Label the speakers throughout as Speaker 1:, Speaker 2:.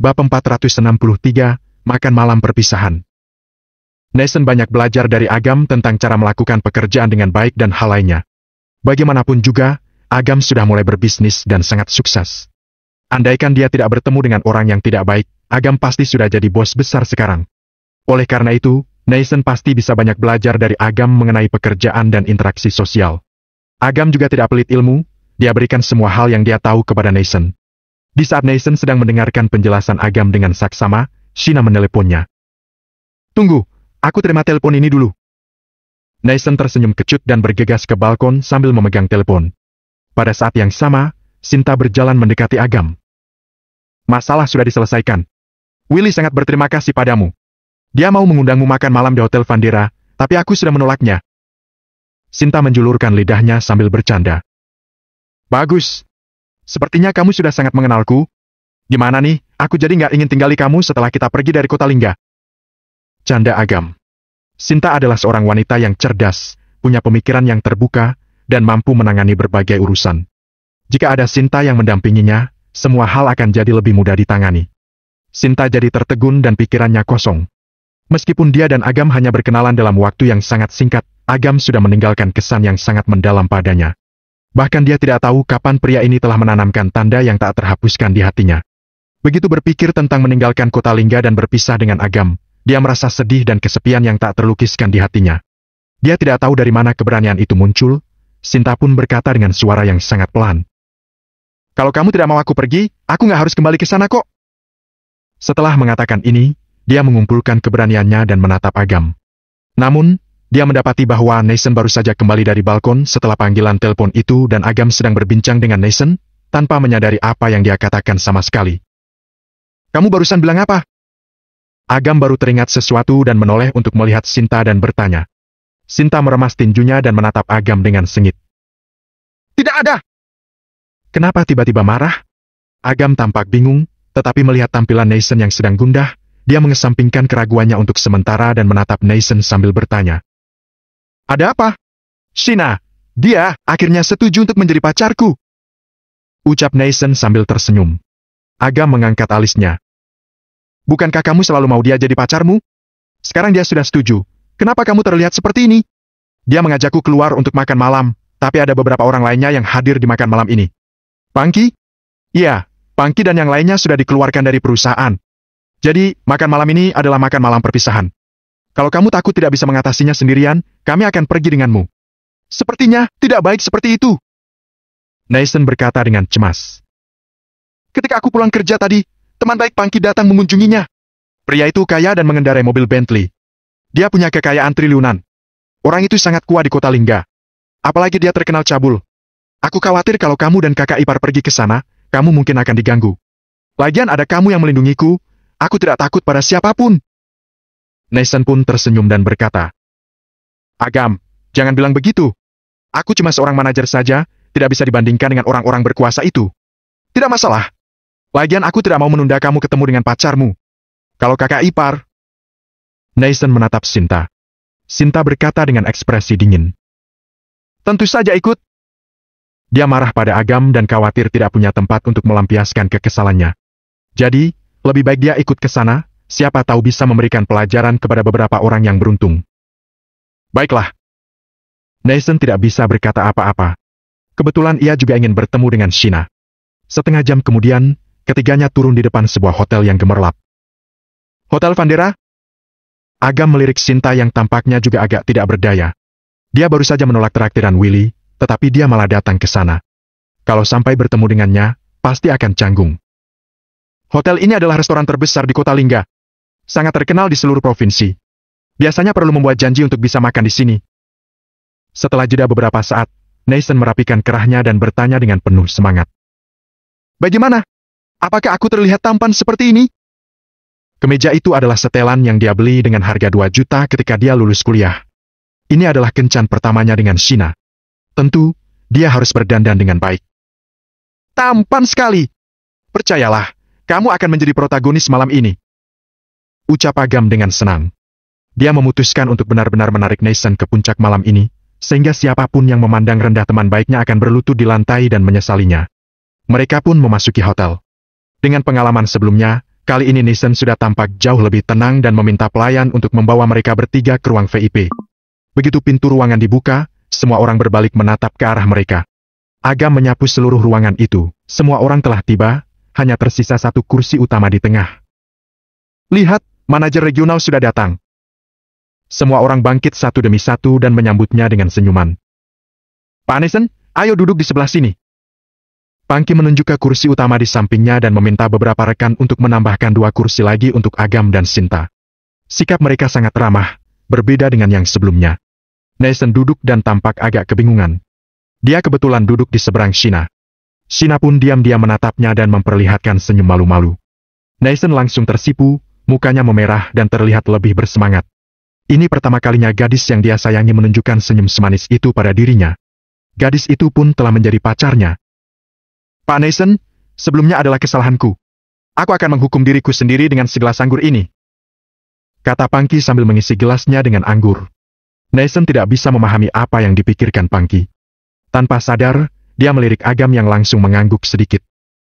Speaker 1: Bab 463, Makan Malam Perpisahan. Nathan banyak belajar dari Agam tentang cara melakukan pekerjaan dengan baik dan hal lainnya. Bagaimanapun juga, Agam sudah mulai berbisnis dan sangat sukses. Andaikan dia tidak bertemu dengan orang yang tidak baik, Agam pasti sudah jadi bos besar sekarang. Oleh karena itu, Nathan pasti bisa banyak belajar dari Agam mengenai pekerjaan dan interaksi sosial. Agam juga tidak pelit ilmu, dia berikan semua hal yang dia tahu kepada Nathan. Di saat Nathan sedang mendengarkan penjelasan Agam dengan saksama, Sheena meneleponnya. "Tunggu, aku terima telepon ini dulu." Nathan tersenyum kecut dan bergegas ke balkon sambil memegang telepon. Pada saat yang sama, Sinta berjalan mendekati Agam. "Masalah sudah diselesaikan. Willy sangat berterima kasih padamu. Dia mau mengundangmu makan malam di Hotel Vandera, tapi aku sudah menolaknya." Sinta menjulurkan lidahnya sambil bercanda. "Bagus. Sepertinya kamu sudah sangat mengenalku. Gimana nih, aku jadi nggak ingin tinggali kamu setelah kita pergi dari kota Lingga." Canda Agam. Sinta adalah seorang wanita yang cerdas, punya pemikiran yang terbuka, dan mampu menangani berbagai urusan. Jika ada Sinta yang mendampinginya, semua hal akan jadi lebih mudah ditangani. Sinta jadi tertegun dan pikirannya kosong. Meskipun dia dan Agam hanya berkenalan dalam waktu yang sangat singkat, Agam sudah meninggalkan kesan yang sangat mendalam padanya. Bahkan dia tidak tahu kapan pria ini telah menanamkan tanda yang tak terhapuskan di hatinya. Begitu berpikir tentang meninggalkan kota Lingga dan berpisah dengan Agam, dia merasa sedih dan kesepian yang tak terlukiskan di hatinya. Dia tidak tahu dari mana keberanian itu muncul. Sinta pun berkata dengan suara yang sangat pelan. "Kalau kamu tidak mau aku pergi, aku nggak harus kembali ke sana kok." Setelah mengatakan ini, dia mengumpulkan keberaniannya dan menatap Agam. Namun, dia mendapati bahwa Nathan baru saja kembali dari balkon setelah panggilan telepon itu dan Agam sedang berbincang dengan Nathan, tanpa menyadari apa yang dia katakan sama sekali. "Kamu barusan bilang apa?" Agam baru teringat sesuatu dan menoleh untuk melihat Sinta dan bertanya. Sinta meremas tinjunya dan menatap Agam dengan sengit. "Tidak ada!" Kenapa tiba-tiba marah? Agam tampak bingung, tetapi melihat tampilan Nathan yang sedang gundah, dia mengesampingkan keraguannya untuk sementara dan menatap Nathan sambil bertanya. "Ada apa?" "Sheena, dia akhirnya setuju untuk menjadi pacarku," ucap Nathan sambil tersenyum. Agam mengangkat alisnya. "Bukankah kamu selalu mau dia jadi pacarmu? Sekarang dia sudah setuju. Kenapa kamu terlihat seperti ini?" "Dia mengajakku keluar untuk makan malam, tapi ada beberapa orang lainnya yang hadir di makan malam ini." "Pangki?" "Iya, Pangki dan yang lainnya sudah dikeluarkan dari perusahaan. Jadi, makan malam ini adalah makan malam perpisahan. Kalau kamu takut tidak bisa mengatasinya sendirian, kami akan pergi denganmu." "Sepertinya tidak baik seperti itu," Nathan berkata dengan cemas. "Ketika aku pulang kerja tadi, teman baik Pangki datang mengunjunginya. Pria itu kaya dan mengendarai mobil Bentley. Dia punya kekayaan triliunan. Orang itu sangat kuat di kota Lingga. Apalagi dia terkenal cabul. Aku khawatir kalau kamu dan kakak ipar pergi ke sana, kamu mungkin akan diganggu. Lagian ada kamu yang melindungiku, aku tidak takut pada siapapun." Nathan pun tersenyum dan berkata, "Agam, jangan bilang begitu. Aku cuma seorang manajer saja, tidak bisa dibandingkan dengan orang-orang berkuasa itu. Tidak masalah. Lagian aku tidak mau menunda kamu ketemu dengan pacarmu. Kalau kakak ipar..." Nathan menatap Sinta. Sinta berkata dengan ekspresi dingin, "Tentu saja ikut." Dia marah pada Agam dan khawatir tidak punya tempat untuk melampiaskan kekesalannya. Jadi, lebih baik dia ikut ke sana, siapa tahu bisa memberikan pelajaran kepada beberapa orang yang beruntung. "Baiklah." Nathan tidak bisa berkata apa-apa. Kebetulan ia juga ingin bertemu dengan Sheena. Setengah jam kemudian, ketiganya turun di depan sebuah hotel yang gemerlap. "Hotel Vandera?" Agam melirik Sinta yang tampaknya juga agak tidak berdaya. Dia baru saja menolak traktiran Willy, tetapi dia malah datang ke sana. Kalau sampai bertemu dengannya, pasti akan canggung. "Hotel ini adalah restoran terbesar di kota Lingga. Sangat terkenal di seluruh provinsi. Biasanya perlu membuat janji untuk bisa makan di sini." Setelah jeda beberapa saat, Nathan merapikan kerahnya dan bertanya dengan penuh semangat. "Bagaimana? Apakah aku terlihat tampan seperti ini?" Kemeja itu adalah setelan yang dia beli dengan harga 2 juta ketika dia lulus kuliah. Ini adalah kencan pertamanya dengan Sheena. Tentu, dia harus berdandan dengan baik. "Tampan sekali. Percayalah, kamu akan menjadi protagonis malam ini," ucap Agam dengan senang. Dia memutuskan untuk benar-benar menarik Nathan ke puncak malam ini, sehingga siapapun yang memandang rendah teman baiknya akan berlutut di lantai dan menyesalinya. Mereka pun memasuki hotel. Dengan pengalaman sebelumnya, kali ini Neeson sudah tampak jauh lebih tenang dan meminta pelayan untuk membawa mereka bertiga ke ruang VIP. Begitu pintu ruangan dibuka, semua orang berbalik menatap ke arah mereka. Agam menyapu seluruh ruangan itu. Semua orang telah tiba, hanya tersisa satu kursi utama di tengah. Lihat, manajer regional sudah datang. Semua orang bangkit satu demi satu dan menyambutnya dengan senyuman. Pak Neeson, ayo duduk di sebelah sini. Pangki menunjuk ke kursi utama di sampingnya dan meminta beberapa rekan untuk menambahkan 2 kursi lagi untuk Agam dan Sinta. Sikap mereka sangat ramah, berbeda dengan yang sebelumnya. Neeson duduk dan tampak agak kebingungan. Dia kebetulan duduk di seberang Shina. Shina pun diam-diam menatapnya dan memperlihatkan senyum malu-malu. Neeson langsung tersipu, mukanya memerah dan terlihat lebih bersemangat. Ini pertama kalinya gadis yang dia sayangi menunjukkan senyum semanis itu pada dirinya. Gadis itu pun telah menjadi pacarnya. Pak Neeson, sebelumnya adalah kesalahanku. Aku akan menghukum diriku sendiri dengan segelas anggur ini. Kata Pangki sambil mengisi gelasnya dengan anggur. Neeson tidak bisa memahami apa yang dipikirkan Pangki. Tanpa sadar, dia melirik Agam yang langsung mengangguk sedikit.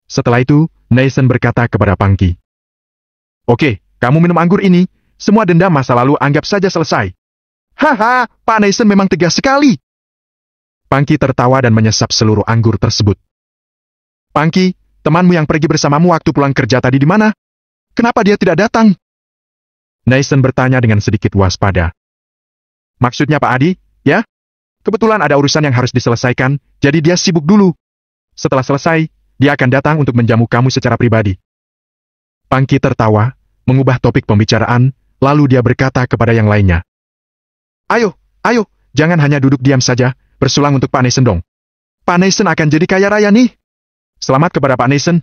Speaker 1: Setelah itu, Neeson berkata kepada Pangki. Oke, kamu minum anggur ini, semua dendam masa lalu anggap saja selesai. Haha, Pak Neeson memang tegas sekali. Pangki tertawa dan menyesap seluruh anggur tersebut. Pangki, temanmu yang pergi bersamamu waktu pulang kerja tadi di mana? Kenapa dia tidak datang? Neeson bertanya dengan sedikit waspada. Maksudnya Pak Adi, ya? Kebetulan ada urusan yang harus diselesaikan, jadi dia sibuk dulu. Setelah selesai, dia akan datang untuk menjamu kamu secara pribadi. Pangki tertawa, mengubah topik pembicaraan, lalu dia berkata kepada yang lainnya. Ayo, jangan hanya duduk diam saja, bersulang untuk Pak Neeson dong. Pak Neeson akan jadi kaya raya nih. Selamat kepada Pak Neeson.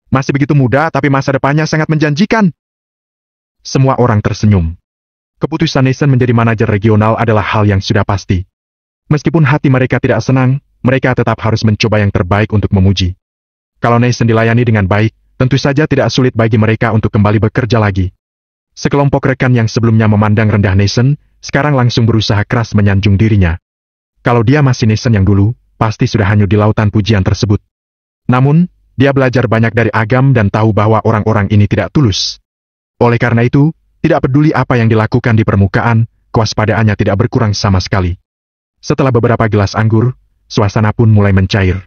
Speaker 1: Masih begitu muda tapi masa depannya sangat menjanjikan. Semua orang tersenyum. Keputusan Neeson menjadi manajer regional adalah hal yang sudah pasti. Meskipun hati mereka tidak senang, mereka tetap harus mencoba yang terbaik untuk memuji. Kalau Neeson dilayani dengan baik, tentu saja tidak sulit bagi mereka untuk kembali bekerja lagi. Sekelompok rekan yang sebelumnya memandang rendah Neeson, sekarang langsung berusaha keras menyanjung dirinya. Kalau dia masih Neeson yang dulu, pasti sudah hanyut di lautan pujian tersebut. Namun, dia belajar banyak dari Agam dan tahu bahwa orang-orang ini tidak tulus. Oleh karena itu, tidak peduli apa yang dilakukan di permukaan, kewaspadaannya tidak berkurang sama sekali. Setelah beberapa gelas anggur, suasana pun mulai mencair.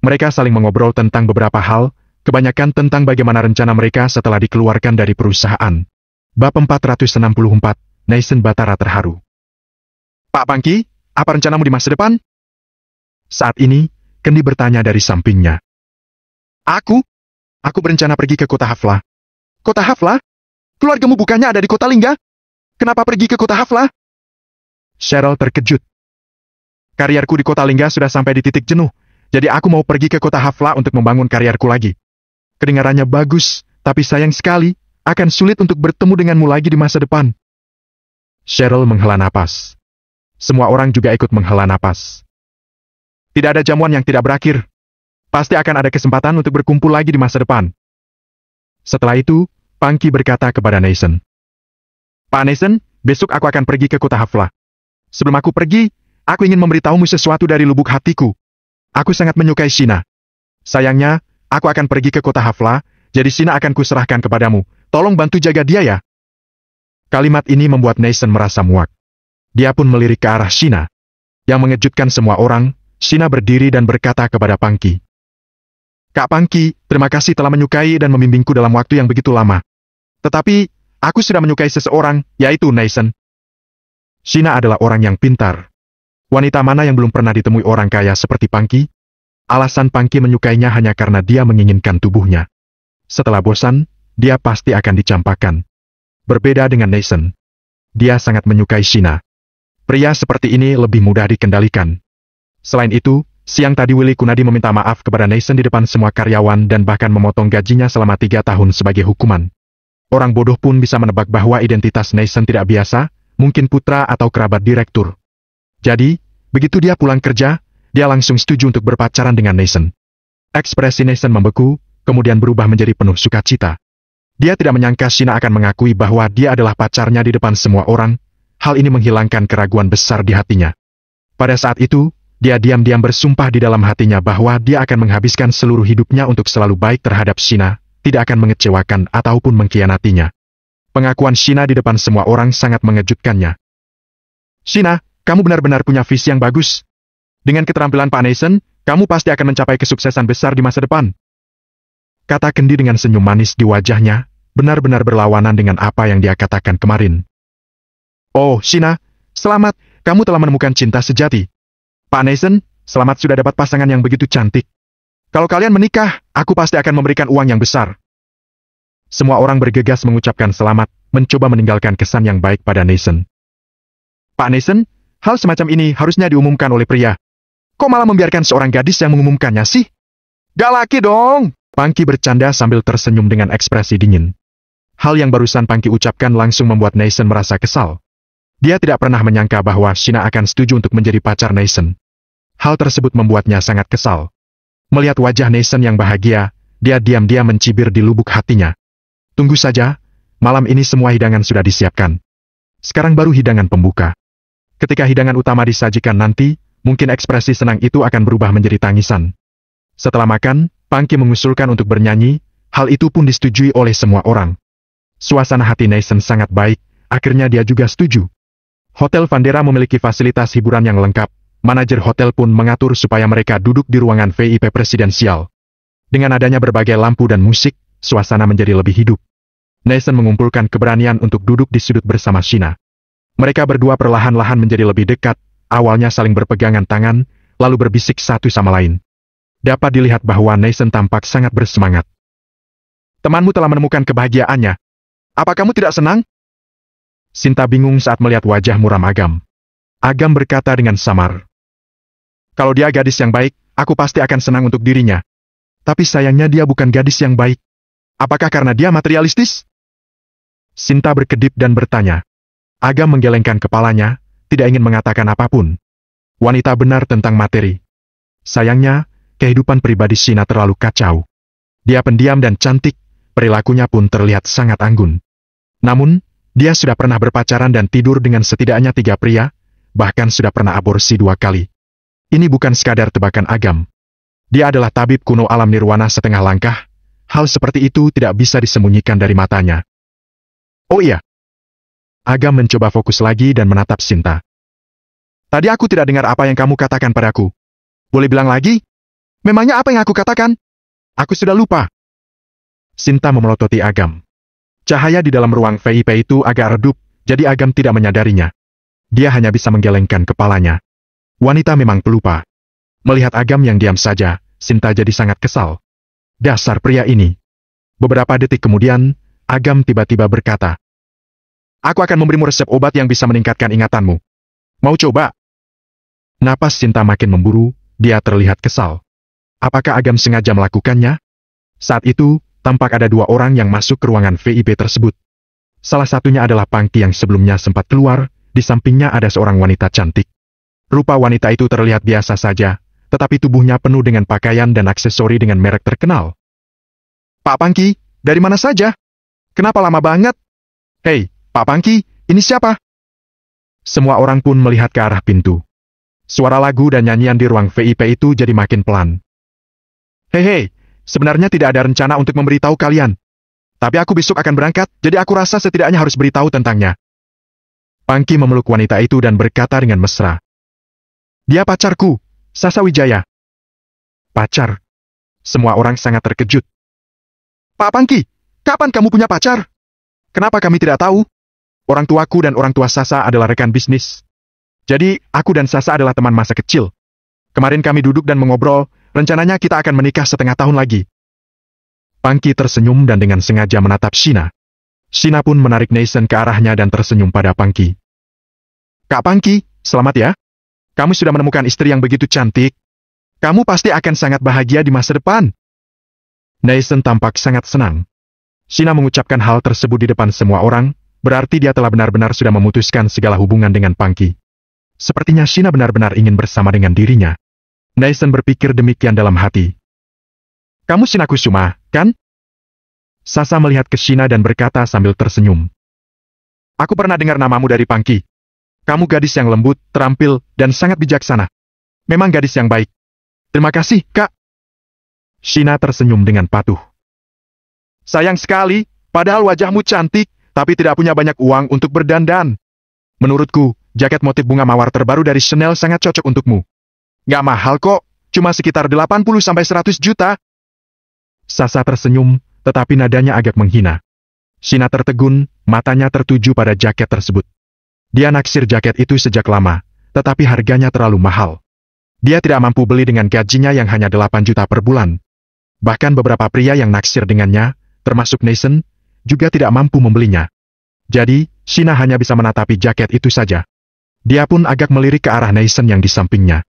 Speaker 1: Mereka saling mengobrol tentang beberapa hal, kebanyakan tentang bagaimana rencana mereka setelah dikeluarkan dari perusahaan. Bab 464, Neeson Batara terharu. Pak Pangki, apa rencanamu di masa depan? Saat ini, Kendi bertanya dari sampingnya. Aku berencana pergi ke kota Hafla. Kota Hafla? Keluargamu bukannya ada di kota Lingga? Kenapa pergi ke kota Hafla? Cheryl terkejut. Karierku di kota Lingga sudah sampai di titik jenuh, jadi aku mau pergi ke kota Hafla untuk membangun karierku lagi. Kedengarannya bagus, tapi sayang sekali, akan sulit untuk bertemu denganmu lagi di masa depan. Cheryl menghela napas. Semua orang juga ikut menghela napas. Tidak ada jamuan yang tidak berakhir. Pasti akan ada kesempatan untuk berkumpul lagi di masa depan. Setelah itu, Pangki berkata kepada Neeson. Pak Neeson, besok aku akan pergi ke kota Hafla. Sebelum aku pergi, aku ingin memberitahumu sesuatu dari lubuk hatiku. Aku sangat menyukai Shina. Sayangnya, aku akan pergi ke kota Hafla, jadi Shina akan kuserahkan kepadamu. Tolong bantu jaga dia ya. Kalimat ini membuat Neeson merasa muak. Dia pun melirik ke arah Shina. Yang mengejutkan semua orang, Shina berdiri dan berkata kepada Pangki. Kak Pangki, terima kasih telah menyukai dan membimbingku dalam waktu yang begitu lama. Tetapi, aku sudah menyukai seseorang, yaitu Neeson. Shina adalah orang yang pintar. Wanita mana yang belum pernah ditemui orang kaya seperti Pangki? Alasan Pangki menyukainya hanya karena dia menginginkan tubuhnya. Setelah bosan, dia pasti akan dicampakkan. Berbeda dengan Neeson. Dia sangat menyukai Shina. Pria seperti ini lebih mudah dikendalikan. Selain itu, siang tadi Willy Kunadi meminta maaf kepada Neeson di depan semua karyawan dan bahkan memotong gajinya selama 3 tahun sebagai hukuman. Orang bodoh pun bisa menebak bahwa identitas Neeson tidak biasa, mungkin putra atau kerabat direktur. Jadi, begitu dia pulang kerja, dia langsung setuju untuk berpacaran dengan Neeson. Ekspresi Neeson membeku, kemudian berubah menjadi penuh sukacita. Dia tidak menyangka Shina akan mengakui bahwa dia adalah pacarnya di depan semua orang. Hal ini menghilangkan keraguan besar di hatinya. Pada saat itu, dia diam-diam bersumpah di dalam hatinya bahwa dia akan menghabiskan seluruh hidupnya untuk selalu baik terhadap Shina, tidak akan mengecewakan ataupun mengkhianatinya. Pengakuan Shina di depan semua orang sangat mengejutkannya. Shina, kamu benar-benar punya visi yang bagus. Dengan keterampilan Pak Neeson, kamu pasti akan mencapai kesuksesan besar di masa depan. Kata Kendi dengan senyum manis di wajahnya, benar-benar berlawanan dengan apa yang dia katakan kemarin. Oh, Shina, selamat, kamu telah menemukan cinta sejati. Pak Neeson, selamat sudah dapat pasangan yang begitu cantik. Kalau kalian menikah, aku pasti akan memberikan uang yang besar. Semua orang bergegas mengucapkan selamat, mencoba meninggalkan kesan yang baik pada Neeson. Pak Neeson, hal semacam ini harusnya diumumkan oleh pria. Kok malah membiarkan seorang gadis yang mengumumkannya sih? Gak laki dong! Pangki bercanda sambil tersenyum dengan ekspresi dingin. Hal yang barusan Pangki ucapkan langsung membuat Neeson merasa kesal. Dia tidak pernah menyangka bahwa Shina akan setuju untuk menjadi pacar Neeson. Hal tersebut membuatnya sangat kesal. Melihat wajah Neeson yang bahagia, dia diam-diam mencibir di lubuk hatinya. Tunggu saja, malam ini semua hidangan sudah disiapkan. Sekarang baru hidangan pembuka. Ketika hidangan utama disajikan nanti, mungkin ekspresi senang itu akan berubah menjadi tangisan. Setelah makan, Pangki mengusulkan untuk bernyanyi, hal itu pun disetujui oleh semua orang. Suasana hati Neeson sangat baik, akhirnya dia juga setuju. Hotel Vandera memiliki fasilitas hiburan yang lengkap, manajer hotel pun mengatur supaya mereka duduk di ruangan VIP presidensial. Dengan adanya berbagai lampu dan musik, suasana menjadi lebih hidup. Neeson mengumpulkan keberanian untuk duduk di sudut bersama Shina. Mereka berdua perlahan-lahan menjadi lebih dekat, awalnya saling berpegangan tangan, lalu berbisik satu sama lain. Dapat dilihat bahwa Neeson tampak sangat bersemangat. Temanmu telah menemukan kebahagiaannya. Apa kamu tidak senang? Sinta bingung saat melihat wajah muram Agam. Agam berkata dengan samar. Kalau dia gadis yang baik, aku pasti akan senang untuk dirinya. Tapi sayangnya dia bukan gadis yang baik. Apakah karena dia materialistis? Sinta berkedip dan bertanya. Agam menggelengkan kepalanya, tidak ingin mengatakan apapun. Wanita benar tentang materi. Sayangnya, kehidupan pribadi Shina terlalu kacau. Dia pendiam dan cantik, perilakunya pun terlihat sangat anggun. Namun, dia sudah pernah berpacaran dan tidur dengan setidaknya 3 pria, bahkan sudah pernah aborsi 2 kali. Ini bukan sekadar tebakan Agam. Dia adalah tabib kuno alam nirwana setengah langkah. Hal seperti itu tidak bisa disembunyikan dari matanya. Oh iya. Agam mencoba fokus lagi dan menatap Sinta. Tadi aku tidak dengar apa yang kamu katakan padaku. Boleh bilang lagi? Memangnya apa yang aku katakan? Aku sudah lupa. Sinta memelototi Agam. Cahaya di dalam ruang VIP itu agak redup, jadi Agam tidak menyadarinya. Dia hanya bisa menggelengkan kepalanya. Wanita memang pelupa. Melihat Agam yang diam saja, Sinta jadi sangat kesal. Dasar pria ini. Beberapa detik kemudian, Agam tiba-tiba berkata, aku akan memberimu resep obat yang bisa meningkatkan ingatanmu. Mau coba? Napas Sinta makin memburu, dia terlihat kesal. Apakah Agam sengaja melakukannya? Saat itu, tampak ada 2 orang yang masuk ke ruangan VIP tersebut. Salah satunya adalah Pangki yang sebelumnya sempat keluar, di sampingnya ada seorang wanita cantik. Rupa wanita itu terlihat biasa saja, tetapi tubuhnya penuh dengan pakaian dan aksesori dengan merek terkenal. Pak Pangki, dari mana saja? Kenapa lama banget? Hei, Pak Pangki, ini siapa? Semua orang pun melihat ke arah pintu. Suara lagu dan nyanyian di ruang VIP itu jadi makin pelan. Hei, sebenarnya tidak ada rencana untuk memberitahu kalian. Tapi aku besok akan berangkat, jadi aku rasa setidaknya harus beritahu tentangnya. Pangki memeluk wanita itu dan berkata dengan mesra. Dia pacarku, Sasa Wijaya. Pacar? Semua orang sangat terkejut. Pak Pangki, kapan kamu punya pacar? Kenapa kami tidak tahu? Orang tuaku dan orang tua Sasa adalah rekan bisnis. Jadi, aku dan Sasa adalah teman masa kecil. Kemarin kami duduk dan mengobrol, rencananya kita akan menikah setengah tahun lagi. Pangki tersenyum dan dengan sengaja menatap Shina. Shina pun menarik Neeson ke arahnya dan tersenyum pada Pangki. Kak Pangki, selamat ya. Kamu sudah menemukan istri yang begitu cantik. Kamu pasti akan sangat bahagia di masa depan. Neeson tampak sangat senang. Shina mengucapkan hal tersebut di depan semua orang, berarti dia telah benar-benar sudah memutuskan segala hubungan dengan Pangki. Sepertinya Shina benar-benar ingin bersama dengan dirinya. Neeson berpikir demikian dalam hati. Kamu Shina Kusuma, kan? Sasa melihat ke Shina dan berkata sambil tersenyum. Aku pernah dengar namamu dari Pangki. Kamu gadis yang lembut, terampil, dan sangat bijaksana. Memang gadis yang baik. Terima kasih, Kak. Shina tersenyum dengan patuh. Sayang sekali, padahal wajahmu cantik, tapi tidak punya banyak uang untuk berdandan. Menurutku, jaket motif bunga mawar terbaru dari Chanel sangat cocok untukmu. Nggak mahal kok, cuma sekitar 80-100 juta. Sasa tersenyum, tetapi nadanya agak menghina. Shina tertegun, matanya tertuju pada jaket tersebut. Dia naksir jaket itu sejak lama, tetapi harganya terlalu mahal. Dia tidak mampu beli dengan gajinya yang hanya 8 juta per bulan. Bahkan beberapa pria yang naksir dengannya, termasuk Nathan, juga tidak mampu membelinya. Jadi, Shina hanya bisa menatapi jaket itu saja. Dia pun agak melirik ke arah Nathan yang di sampingnya.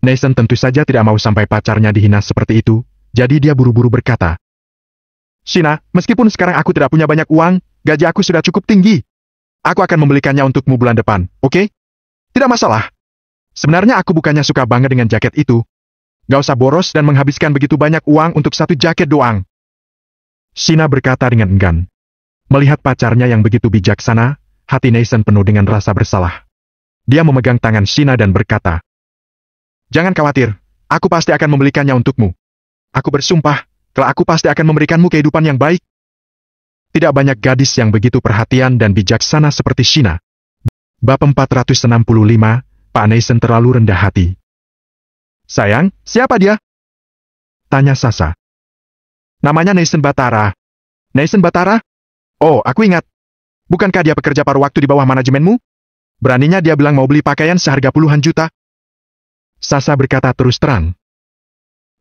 Speaker 1: Nathan tentu saja tidak mau sampai pacarnya dihina seperti itu, jadi dia buru-buru berkata, Shina, meskipun sekarang aku tidak punya banyak uang, gaji aku sudah cukup tinggi. Aku akan membelikannya untukmu bulan depan, oke? Tidak masalah. Sebenarnya aku bukannya suka banget dengan jaket itu. Gak usah boros dan menghabiskan begitu banyak uang untuk satu jaket doang. Shina berkata dengan enggan. Melihat pacarnya yang begitu bijaksana, hati Nathan penuh dengan rasa bersalah. Dia memegang tangan Shina dan berkata, Jangan khawatir, aku pasti akan membelikannya untukmu. Aku bersumpah, kelak aku pasti akan memberikanmu kehidupan yang baik. Tidak banyak gadis yang begitu perhatian dan bijaksana seperti Shina. Bab 465, Pak Nathan terlalu rendah hati. Sayang, siapa dia? Tanya Sasa. Namanya Nathan Batara. Nathan Batara? Oh, aku ingat. Bukankah dia pekerja paruh waktu di bawah manajemenmu? Beraninya dia bilang mau beli pakaian seharga puluhan juta. Sasa berkata terus terang.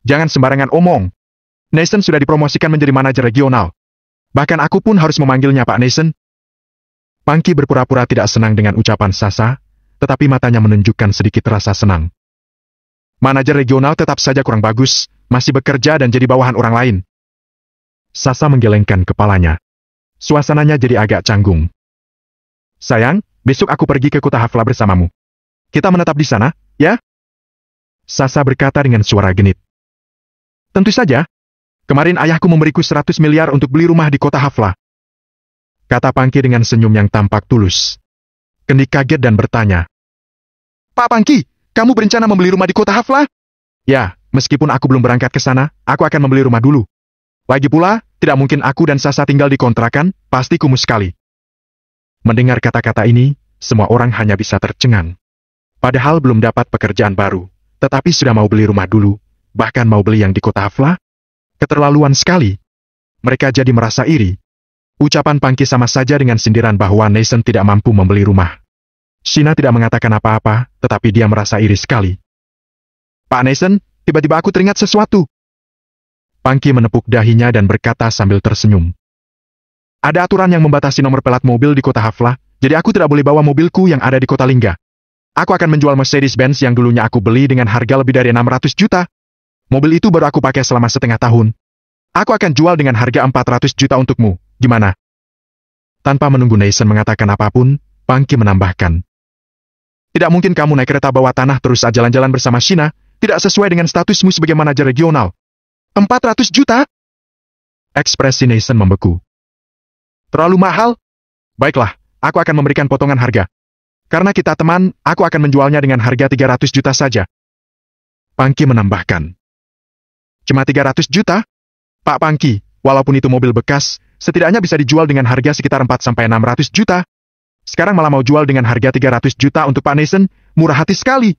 Speaker 1: Jangan sembarangan omong. Nathan sudah dipromosikan menjadi manajer regional. Bahkan aku pun harus memanggilnya Pak Nathan. Pangki berpura-pura tidak senang dengan ucapan Sasa, tetapi matanya menunjukkan sedikit rasa senang. Manajer regional tetap saja kurang bagus, masih bekerja dan jadi bawahan orang lain. Sasa menggelengkan kepalanya. Suasananya jadi agak canggung. Sayang, besok aku pergi ke kota Hafla bersamamu. Kita menetap di sana, ya? Sasa berkata dengan suara genit. Tentu saja. Kemarin ayahku memberiku 100 miliar untuk beli rumah di kota Hafla. Kata Pangki dengan senyum yang tampak tulus. Kendi kaget dan bertanya. Pak Pangki, kamu berencana membeli rumah di kota Hafla? Ya, meskipun aku belum berangkat ke sana, aku akan membeli rumah dulu. Lagi pula, tidak mungkin aku dan Sasa tinggal di kontrakan, pasti kumuh sekali. Mendengar kata-kata ini, semua orang hanya bisa tercengang. Padahal belum dapat pekerjaan baru, tetapi sudah mau beli rumah dulu, bahkan mau beli yang di kota Hafla? Keterlaluan sekali. Mereka jadi merasa iri. Ucapan Pangki sama saja dengan sindiran bahwa Nathan tidak mampu membeli rumah. Shina tidak mengatakan apa-apa, tetapi dia merasa iri sekali. Pak Nathan, tiba-tiba aku teringat sesuatu. Pangki menepuk dahinya dan berkata sambil tersenyum. Ada aturan yang membatasi nomor plat mobil di kota Hafla, jadi aku tidak boleh bawa mobilku yang ada di kota Lingga. Aku akan menjual Mercedes-Benz yang dulunya aku beli dengan harga lebih dari 600 juta. Mobil itu baru aku pakai selama setengah tahun. Aku akan jual dengan harga 400 juta untukmu. Gimana? Tanpa menunggu Nathan mengatakan apapun, Pangki menambahkan. Tidak mungkin kamu naik kereta bawah tanah terus jalan-jalan bersama Shina, tidak sesuai dengan statusmu sebagai manajer regional. 400 juta? Ekspresi Nathan membeku. Terlalu mahal? Baiklah, aku akan memberikan potongan harga. Karena kita teman, aku akan menjualnya dengan harga 300 juta saja. Pangki menambahkan. Cuma 300 juta? Pak Pangki, walaupun itu mobil bekas, setidaknya bisa dijual dengan harga sekitar 4-600 juta. Sekarang malah mau jual dengan harga 300 juta untuk Pak Nathan, murah hati sekali.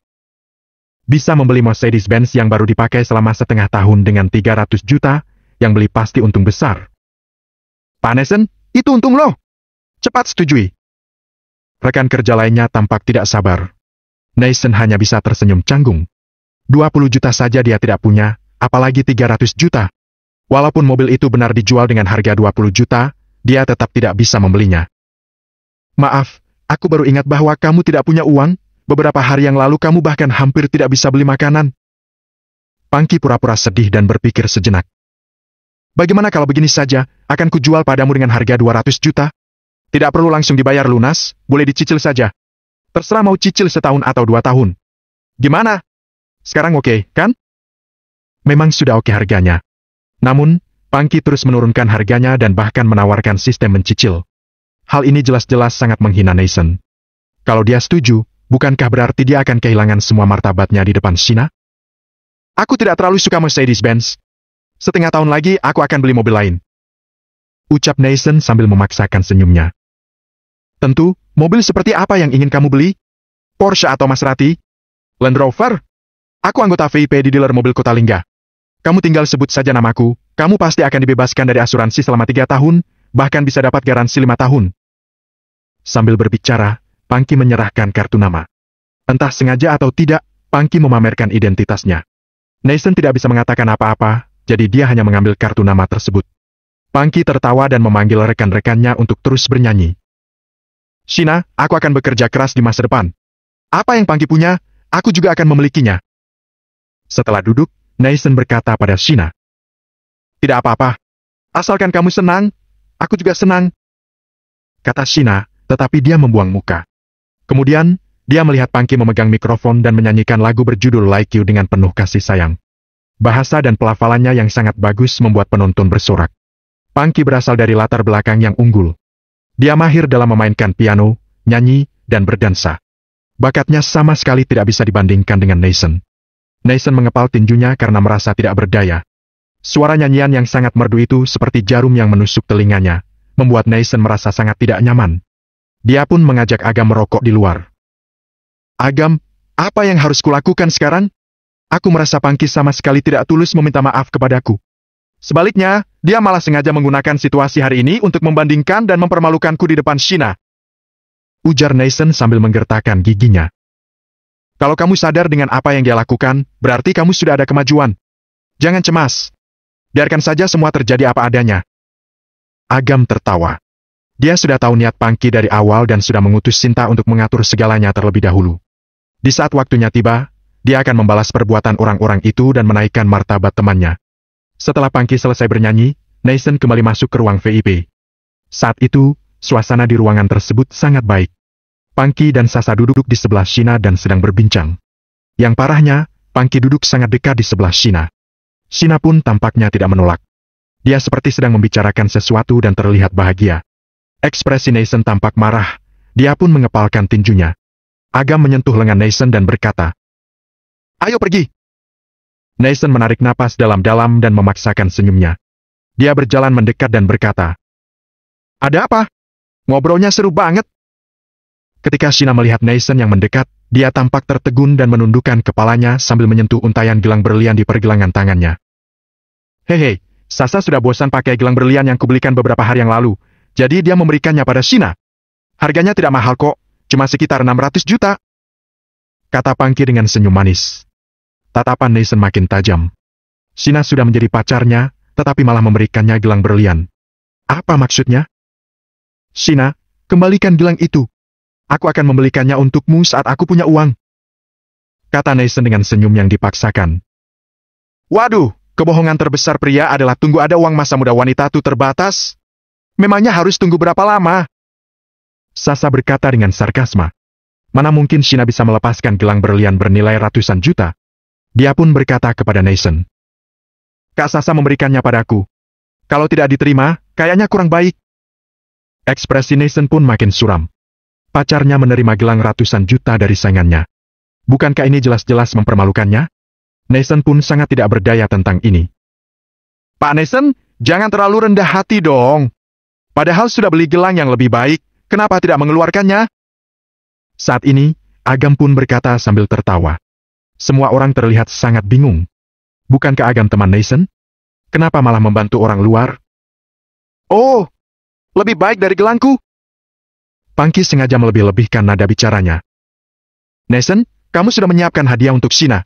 Speaker 1: Bisa membeli Mercedes-Benz yang baru dipakai selama setengah tahun dengan 300 juta, yang beli pasti untung besar. Pak Nathan, itu untung loh. Cepat setujui. Rekan kerja lainnya tampak tidak sabar. Nathan hanya bisa tersenyum canggung. 20 juta saja dia tidak punya, apalagi 300 juta. Walaupun mobil itu benar dijual dengan harga 20 juta, dia tetap tidak bisa membelinya. Maaf, aku baru ingat bahwa kamu tidak punya uang, beberapa hari yang lalu kamu bahkan hampir tidak bisa beli makanan. Pangki pura-pura sedih dan berpikir sejenak. Bagaimana kalau begini saja, akan kujual padamu dengan harga 200 juta? Tidak perlu langsung dibayar lunas, boleh dicicil saja. Terserah mau cicil setahun atau 2 tahun. Gimana? Sekarang oke, kan? Memang sudah oke harganya. Namun, Pangki terus menurunkan harganya dan bahkan menawarkan sistem mencicil. Hal ini jelas-jelas sangat menghina Nathan. Kalau dia setuju, bukankah berarti dia akan kehilangan semua martabatnya di depan Shina? Aku tidak terlalu suka Mercedes-Benz. Setengah tahun lagi aku akan beli mobil lain. ucap Nathan sambil memaksakan senyumnya. Tentu, mobil seperti apa yang ingin kamu beli? Porsche atau Maserati? Land Rover? Aku anggota VIP di dealer mobil Kota Lingga. Kamu tinggal sebut saja namaku, kamu pasti akan dibebaskan dari asuransi selama 3 tahun, bahkan bisa dapat garansi 5 tahun. Sambil berbicara, Pangki menyerahkan kartu nama. Entah sengaja atau tidak, Pangki memamerkan identitasnya. Nathan tidak bisa mengatakan apa-apa, jadi dia hanya mengambil kartu nama tersebut. Pangki tertawa dan memanggil rekan-rekannya untuk terus bernyanyi. Shina, aku akan bekerja keras di masa depan. Apa yang Pangki punya, aku juga akan memilikinya. Setelah duduk, Nathan berkata pada Shina. Tidak apa-apa. Asalkan kamu senang, aku juga senang. Kata Shina, tetapi dia membuang muka. Kemudian, dia melihat Pangki memegang mikrofon dan menyanyikan lagu berjudul Like You dengan penuh kasih sayang. Bahasa dan pelafalannya yang sangat bagus membuat penonton bersorak. Pangki berasal dari latar belakang yang unggul. Dia mahir dalam memainkan piano, nyanyi, dan berdansa. Bakatnya sama sekali tidak bisa dibandingkan dengan Nathan. Nathan mengepal tinjunya karena merasa tidak berdaya. Suara nyanyian yang sangat merdu itu seperti jarum yang menusuk telinganya, membuat Nathan merasa sangat tidak nyaman. Dia pun mengajak Agam merokok di luar. Agam, apa yang harus kulakukan sekarang? Aku merasa Pangki sama sekali tidak tulus meminta maaf kepadaku. Sebaliknya, dia malah sengaja menggunakan situasi hari ini untuk membandingkan dan mempermalukanku di depan Shina. Ujar Nathan sambil menggertakkan giginya. Kalau kamu sadar dengan apa yang dia lakukan, berarti kamu sudah ada kemajuan. Jangan cemas. Biarkan saja semua terjadi apa adanya. Agam tertawa. Dia sudah tahu niat Pangki dari awal dan sudah mengutus Sinta untuk mengatur segalanya terlebih dahulu. Di saat waktunya tiba, dia akan membalas perbuatan orang-orang itu dan menaikkan martabat temannya. Setelah Pangki selesai bernyanyi, Nathan kembali masuk ke ruang VIP. Saat itu, suasana di ruangan tersebut sangat baik. Pangki dan Sasa duduk di sebelah Shina dan sedang berbincang. Yang parahnya, Pangki duduk sangat dekat di sebelah Shina. Shina pun tampaknya tidak menolak. Dia seperti sedang membicarakan sesuatu dan terlihat bahagia. Ekspresi Nathan tampak marah, dia pun mengepalkan tinjunya. Agam menyentuh lengan Nathan dan berkata, "Ayo pergi." Nathan menarik napas dalam-dalam dan memaksakan senyumnya. Dia berjalan mendekat dan berkata, "Ada apa? Ngobrolnya seru banget." Ketika Shina melihat Nathan yang mendekat, dia tampak tertegun dan menundukkan kepalanya sambil menyentuh untayan gelang berlian di pergelangan tangannya. "Hehe, Sasa sudah bosan pakai gelang berlian yang kubelikan beberapa hari yang lalu, jadi dia memberikannya pada Shina. Harganya tidak mahal kok, cuma sekitar 600 juta. Kata Pangki dengan senyum manis. Tatapan Nathan makin tajam. Shina sudah menjadi pacarnya, tetapi malah memberikannya gelang berlian. Apa maksudnya? Shina, kembalikan gelang itu. Aku akan membelikannya untukmu saat aku punya uang. Kata Nathan dengan senyum yang dipaksakan. Waduh, kebohongan terbesar pria adalah tunggu ada uang masa muda wanita itu terbatas. Memangnya harus tunggu berapa lama? Sasa berkata dengan sarkasma. Mana mungkin Shina bisa melepaskan gelang berlian bernilai ratusan juta? Dia pun berkata kepada Nathan. Kak Sasa memberikannya padaku. Kalau tidak diterima, kayaknya kurang baik. Ekspresi Nathan pun makin suram. Pacarnya menerima gelang ratusan juta dari saingannya. Bukankah ini jelas-jelas mempermalukannya? Nathan pun sangat tidak berdaya tentang ini. Pak Nathan, jangan terlalu rendah hati dong. Padahal sudah beli gelang yang lebih baik, kenapa tidak mengeluarkannya? Saat ini, Agam pun berkata sambil tertawa. Semua orang terlihat sangat bingung. Bukankah Agam teman Nathan? Kenapa malah membantu orang luar? Oh, lebih baik dari gelangku. Pangki sengaja melebih-lebihkan nada bicaranya. Nathan, kamu sudah menyiapkan hadiah untuk Shina.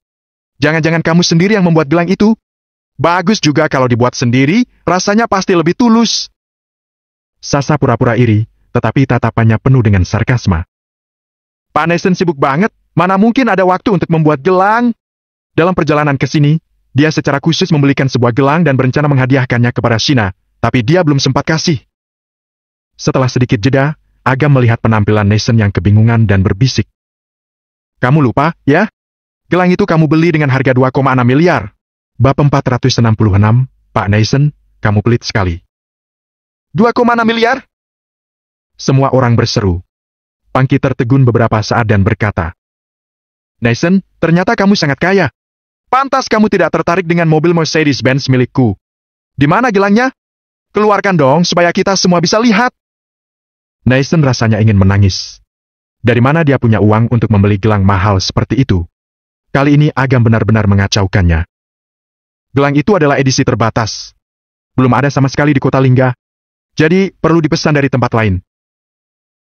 Speaker 1: Jangan-jangan kamu sendiri yang membuat gelang itu? Bagus juga kalau dibuat sendiri, rasanya pasti lebih tulus. Sasa pura-pura iri, tetapi tatapannya penuh dengan sarkasma. Pak Nathan sibuk banget, mana mungkin ada waktu untuk membuat gelang? Dalam perjalanan ke sini, dia secara khusus membelikan sebuah gelang dan berencana menghadiahkannya kepada Shina, tapi dia belum sempat kasih. Setelah sedikit jeda, Agam melihat penampilan Nathan yang kebingungan dan berbisik. Kamu lupa, ya? Gelang itu kamu beli dengan harga 2,6 miliar. Bab 466, Pak Nathan, kamu pelit sekali. 2,6 miliar? Semua orang berseru. Pangki tertegun beberapa saat dan berkata, Nathan, ternyata kamu sangat kaya. Pantas kamu tidak tertarik dengan mobil Mercedes-Benz milikku. Di mana gelangnya? Keluarkan dong supaya kita semua bisa lihat. Nason rasanya ingin menangis. Dari mana dia punya uang untuk membeli gelang mahal seperti itu? Kali ini Agam benar-benar mengacaukannya. Gelang itu adalah edisi terbatas. Belum ada sama sekali di kota Lingga. Jadi, perlu dipesan dari tempat lain.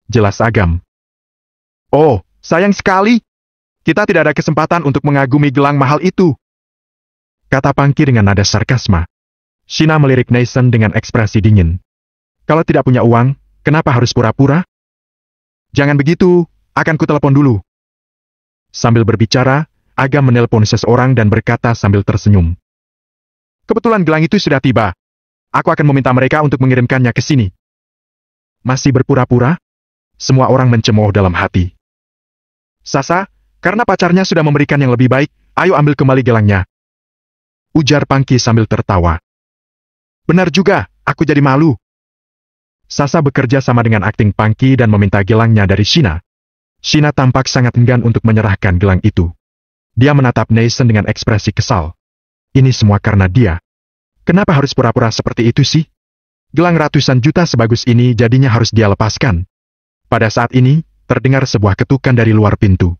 Speaker 1: Jelas Agam. Oh, sayang sekali. Kita tidak ada kesempatan untuk mengagumi gelang mahal itu. Kata Pangki dengan nada sarkasma. Shina melirik Nason dengan ekspresi dingin. Kalau tidak punya uang, kenapa harus pura-pura? Jangan begitu, akan kutelepon dulu. Sambil berbicara, Agam menelpon seseorang dan berkata sambil tersenyum. Kebetulan gelang itu sudah tiba. Aku akan meminta mereka untuk mengirimkannya ke sini. Masih berpura-pura? Semua orang mencemooh dalam hati. Sasa, karena pacarnya sudah memberikan yang lebih baik, ayo ambil kembali gelangnya. Ujar Pangki sambil tertawa. Benar juga, aku jadi malu. Sasa bekerja sama dengan akting Pangki dan meminta gelangnya dari Shina. Shina tampak sangat enggan untuk menyerahkan gelang itu. Dia menatap Nason dengan ekspresi kesal. Ini semua karena dia. Kenapa harus pura-pura seperti itu sih? Gelang ratusan juta sebagus ini jadinya harus dia lepaskan. Pada saat ini, terdengar sebuah ketukan dari luar pintu.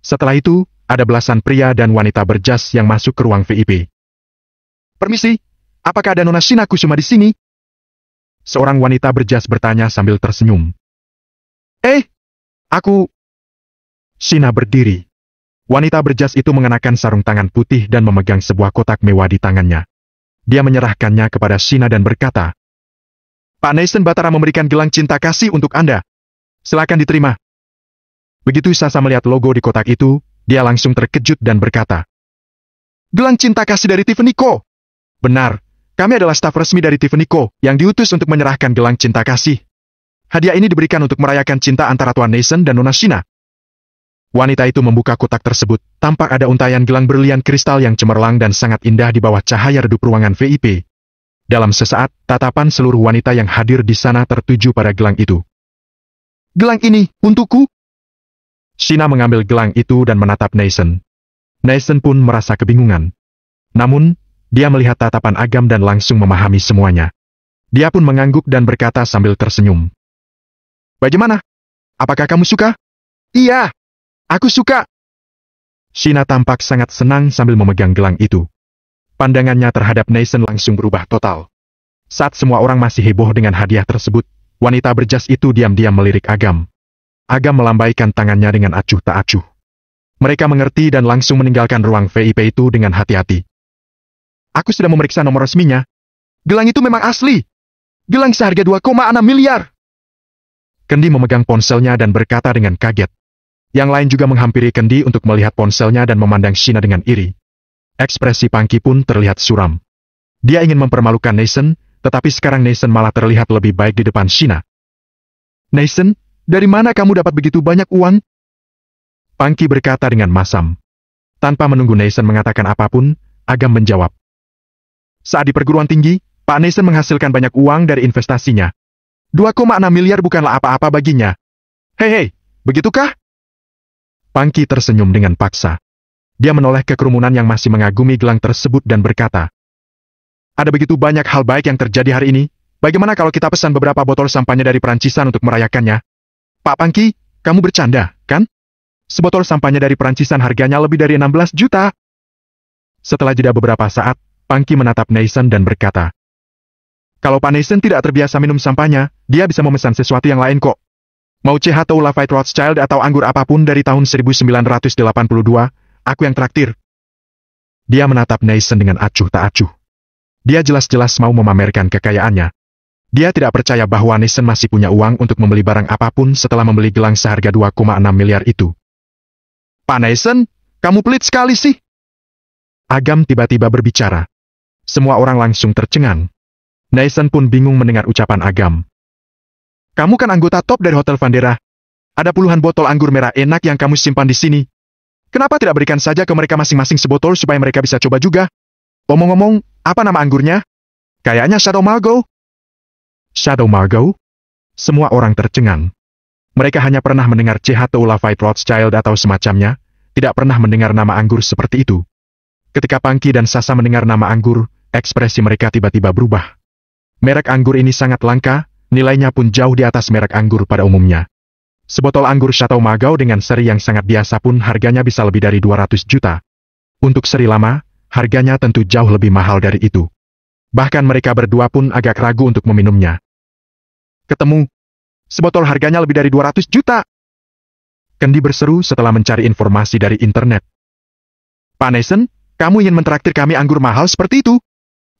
Speaker 1: Setelah itu, ada belasan pria dan wanita berjas yang masuk ke ruang VIP. Permisi, apakah ada Nona Shina Kusuma di sini? Seorang wanita berjas bertanya sambil tersenyum. Aku... Shina berdiri. Wanita berjas itu mengenakan sarung tangan putih dan memegang sebuah kotak mewah di tangannya. Dia menyerahkannya kepada Shina dan berkata, Pak Nason Batara memberikan gelang cinta kasih untuk Anda. Silakan diterima. Begitu Sasa melihat logo di kotak itu, dia langsung terkejut dan berkata, Gelang cinta kasih dari Tiffany Co. Benar, kami adalah staf resmi dari Tiffany Co. yang diutus untuk menyerahkan gelang cinta kasih. Hadiah ini diberikan untuk merayakan cinta antara Tuan Nason dan Nona Shina. Wanita itu membuka kotak tersebut, tampak ada untayan gelang berlian kristal yang cemerlang dan sangat indah di bawah cahaya redup ruangan VIP. Dalam sesaat, tatapan seluruh wanita yang hadir di sana tertuju pada gelang itu. Gelang ini, untukku? Shina mengambil gelang itu dan menatap Nason. Nason pun merasa kebingungan. Namun, dia melihat tatapan Agam dan langsung memahami semuanya. Dia pun mengangguk dan berkata sambil tersenyum. Bagaimana? Apakah kamu suka? Iya. Aku suka. Shina tampak sangat senang sambil memegang gelang itu. Pandangannya terhadap Nason langsung berubah total. Saat semua orang masih heboh dengan hadiah tersebut, wanita berjas itu diam-diam melirik Agam. Agam melambaikan tangannya dengan acuh tak acuh. Mereka mengerti dan langsung meninggalkan ruang VIP itu dengan hati-hati. Aku sudah memeriksa nomor resminya. Gelang itu memang asli. Gelang seharga 2,6 miliar. Kendi memegang ponselnya dan berkata dengan kaget. Yang lain juga menghampiri Kendi untuk melihat ponselnya dan memandang Shina dengan iri. Ekspresi Pangki pun terlihat suram. Dia ingin mempermalukan Nason, tetapi sekarang Nason malah terlihat lebih baik di depan Shina. Nason, dari mana kamu dapat begitu banyak uang? Pangki berkata dengan masam. Tanpa menunggu Nason mengatakan apapun, Agam menjawab. Saat di perguruan tinggi, Pak Nason menghasilkan banyak uang dari investasinya. 2,6 miliar bukanlah apa-apa baginya. Hei, begitukah? Pangki tersenyum dengan paksa. Dia menoleh ke kerumunan yang masih mengagumi gelang tersebut dan berkata, Ada begitu banyak hal baik yang terjadi hari ini, bagaimana kalau kita pesan beberapa botol sampahnya dari Perancisan untuk merayakannya? Pak Pangki, kamu bercanda, kan? Sebotol sampahnya dari Perancisan harganya lebih dari 16 juta. Setelah jeda beberapa saat, Pangki menatap Nason dan berkata, Kalau Pak Nason tidak terbiasa minum sampahnya, dia bisa memesan sesuatu yang lain kok. Mau Chateau Lafite Rothschild atau anggur apapun dari tahun 1982, aku yang traktir. Dia menatap Nason dengan acuh tak acuh. Dia jelas-jelas mau memamerkan kekayaannya. Dia tidak percaya bahwa Nason masih punya uang untuk membeli barang apapun setelah membeli gelang seharga 2,6 miliar itu. Pak Nason, kamu pelit sekali sih. Agam tiba-tiba berbicara. Semua orang langsung tercengang. Nason pun bingung mendengar ucapan Agam. Kamu kan anggota top dari Hotel Vandera. Ada puluhan botol anggur merah enak yang kamu simpan di sini. Kenapa tidak berikan saja ke mereka masing-masing sebotol supaya mereka bisa coba juga? Omong-omong, apa nama anggurnya? Kayaknya Shadow Margaux. Shadow Margaux? Semua orang tercengang. Mereka hanya pernah mendengar Chateau Lafite Rothschild atau semacamnya, tidak pernah mendengar nama anggur seperti itu. Ketika Pangki dan Sasa mendengar nama anggur, ekspresi mereka tiba-tiba berubah. Merek anggur ini sangat langka, nilainya pun jauh di atas merek anggur pada umumnya. Sebotol anggur Chateau Margaux dengan seri yang sangat biasa pun harganya bisa lebih dari 200 juta. Untuk seri lama, harganya tentu jauh lebih mahal dari itu. Bahkan mereka berdua pun agak ragu untuk meminumnya. Ketemu. Sebotol harganya lebih dari 200 juta. Kendi berseru setelah mencari informasi dari internet. Pak Nathan, kamu ingin mentraktir kami anggur mahal seperti itu?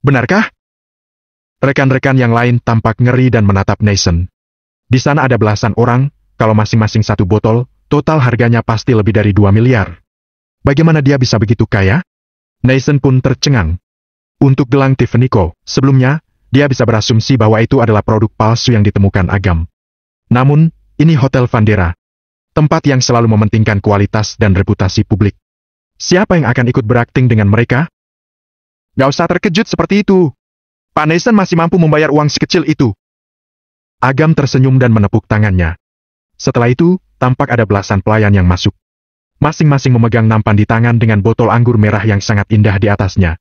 Speaker 1: Benarkah? Rekan-rekan yang lain tampak ngeri dan menatap Nathan. Di sana ada belasan orang, kalau masing-masing satu botol, total harganya pasti lebih dari 2 miliar. Bagaimana dia bisa begitu kaya? Nathan pun tercengang. Untuk gelang Tiffany Co. Sebelumnya, dia bisa berasumsi bahwa itu adalah produk palsu yang ditemukan Agam. Namun, ini Hotel Vandera. Tempat yang selalu mementingkan kualitas dan reputasi publik. Siapa yang akan ikut berakting dengan mereka? Gak usah terkejut seperti itu. Pak Nathan masih mampu membayar uang sekecil itu. Agam tersenyum dan menepuk tangannya. Setelah itu, tampak ada belasan pelayan yang masuk. Masing-masing memegang nampan di tangan dengan botol anggur merah yang sangat indah di atasnya.